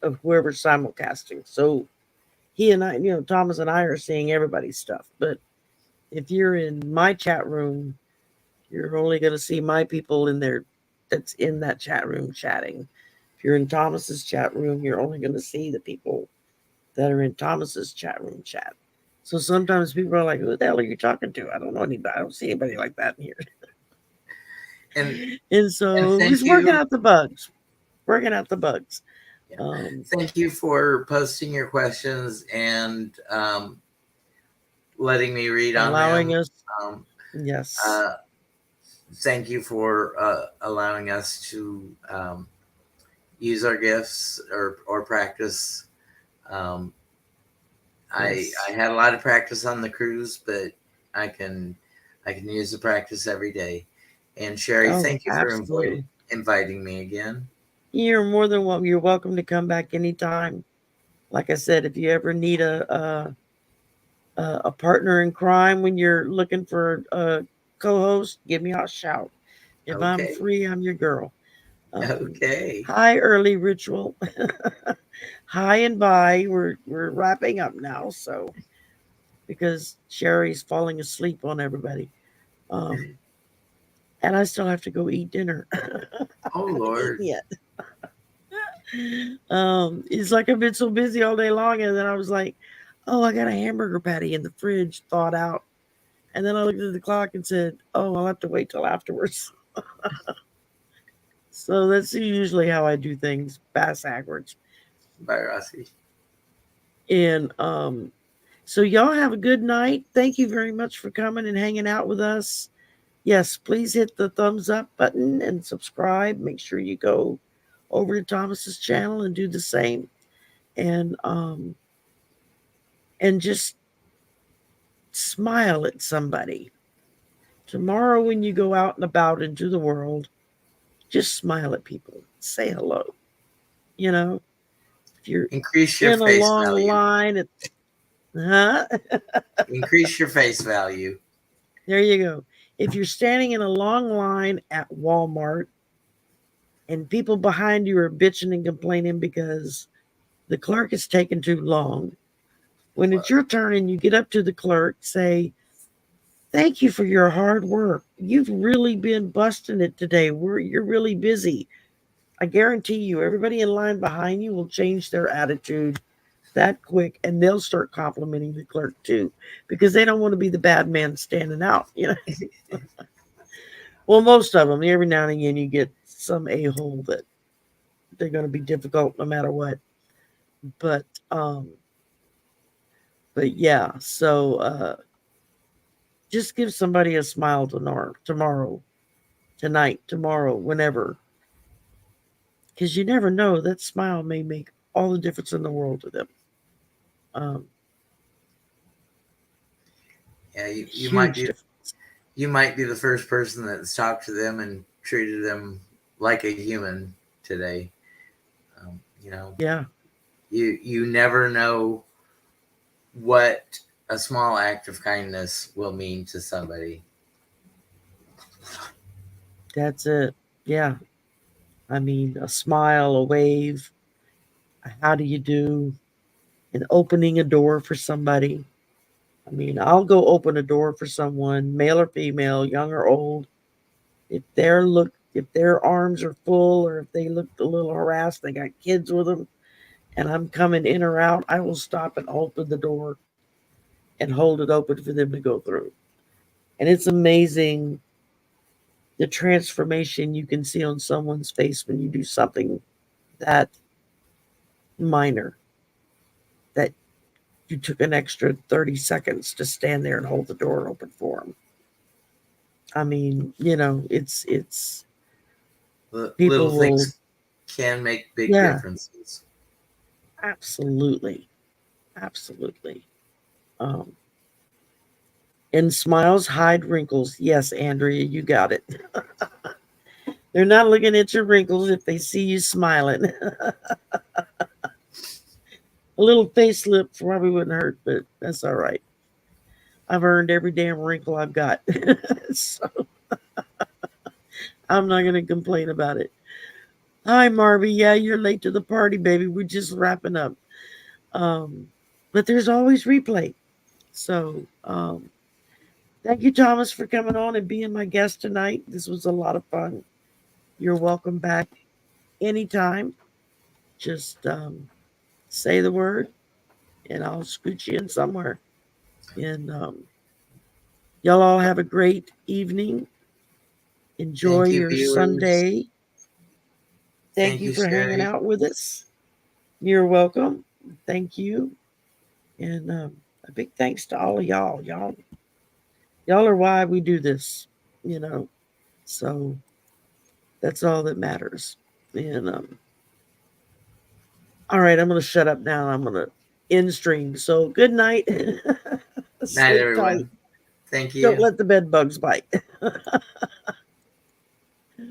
of whoever's simulcasting. So he and I, Thomas and I are seeing everybody's stuff. But if you're in my chat room, you're only going to see my people in there that's in that chat room chatting. If you're in Thomas's chat room, you're only going to see the people that are in Thomas's chat room chat. So sometimes people are like, "Who the hell are you talking to? I don't know anybody. I don't see anybody like that in here." and And and so thank he's working you. out the bugs. Working out the bugs. Yeah. Um, Thank you for posting your questions and letting me read on them. allowing us, Um, yes. uh, Thank you for allowing us to use our gifts or practice. Um, I Yes. had a lot of practice on the cruise, but I can I can use the practice every day. And Sherry, Oh, thank you for absolutely. inviting me again. You're more than welcome. You're welcome to come back anytime. Like I said, if you ever need a partner in crime when you're looking for a co-host, give me a shout. If I'm Okay. free, I'm your girl. Um, Okay. Hi, early ritual. Hi and bye. We're wrapping up now, so because Sherry's falling asleep on everybody. Um, and I still have to go eat dinner. Oh I haven't Lord. eaten yet. It's like I've been so busy all day long, and then I was like, "Oh, I got a hamburger patty in the fridge, thawed out." And then I looked at the clock and said, "Oh, I'll have to wait till afterwards." So that's usually how I do things, bass backwards. Bye, Rossi. And so y'all have a good night. Thank you very much for coming and hanging out with us. Yes, please hit the thumbs up button and subscribe. Make sure you go over to Thomas's channel and do the same. And just smile at somebody. Tomorrow when you go out and about into the world, just smile at people. Say hello. You know, if you're Increase your in a face long value. line at huh? Increase your face value. There you go. If you're standing in a long line at Walmart and people behind you are bitching and complaining because the clerk is taking too long, when it's your turn and you get up to the clerk, say, "Thank you for your hard work. You've really been busting it today. You're really busy." I guarantee you, everybody in line behind you will change their attitude that quick, and they'll start complimenting the clerk too, because they don't want to be the bad man standing out. Well, most of them. Every now and again, you get some a hole that they're going to be difficult no matter what. But um, but yeah. So just give somebody a smile tomorrow, tonight, tomorrow, whenever, because you never know, that smile may make all the difference in the world to them. Um, Yeah, Huge difference. you might be the first person that's talked to them and treated them like a human today. You know, Yeah, you never know what a small act of kindness will mean to somebody. that's it. Yeah, I mean, a smile, a wave, a how do you do, and opening a door for somebody. I mean, I'll go open a door for someone, male or female, young or old. If their arms are full or if they look a little harassed, they got kids with them, and I'm coming in or out, I will stop and open the door and hold it open for them to go through. And it's amazing the transformation you can see on someone's face when you do something that minor, that you took an extra 30 seconds to stand there and hold the door open for them. I mean, it's Little people will, things can make big yeah, differences. absolutely, absolutely. Um, and smiles hide wrinkles. Yes, Andrea, you got it. They're not looking at your wrinkles if they see you smiling. A little facelift probably wouldn't hurt, but that's all right. I've earned every damn wrinkle I've got. So I'm not going to complain about it. Hi, Marvy. Yeah, you're late to the party, baby. We're just wrapping up. Um, but there's always replay. So thank you, Thomas, for coming on and being my guest tonight. This was a lot of fun. You're welcome back anytime. Just say the word, and I'll scoot you in somewhere. And y'all all have a great evening. Enjoy Thank you, your viewers. Sunday. Thank Thank you you, for hanging Sherry. out with us. You're welcome. Thank you. And a big thanks to all of y'all. Y'all are why we do this, you know. So that's all that matters. And all right, I'm gonna shut up now. I'm gonna end stream. So good night. Night, Sleep tight. everyone. Thank Don't you. let the bed bugs bite.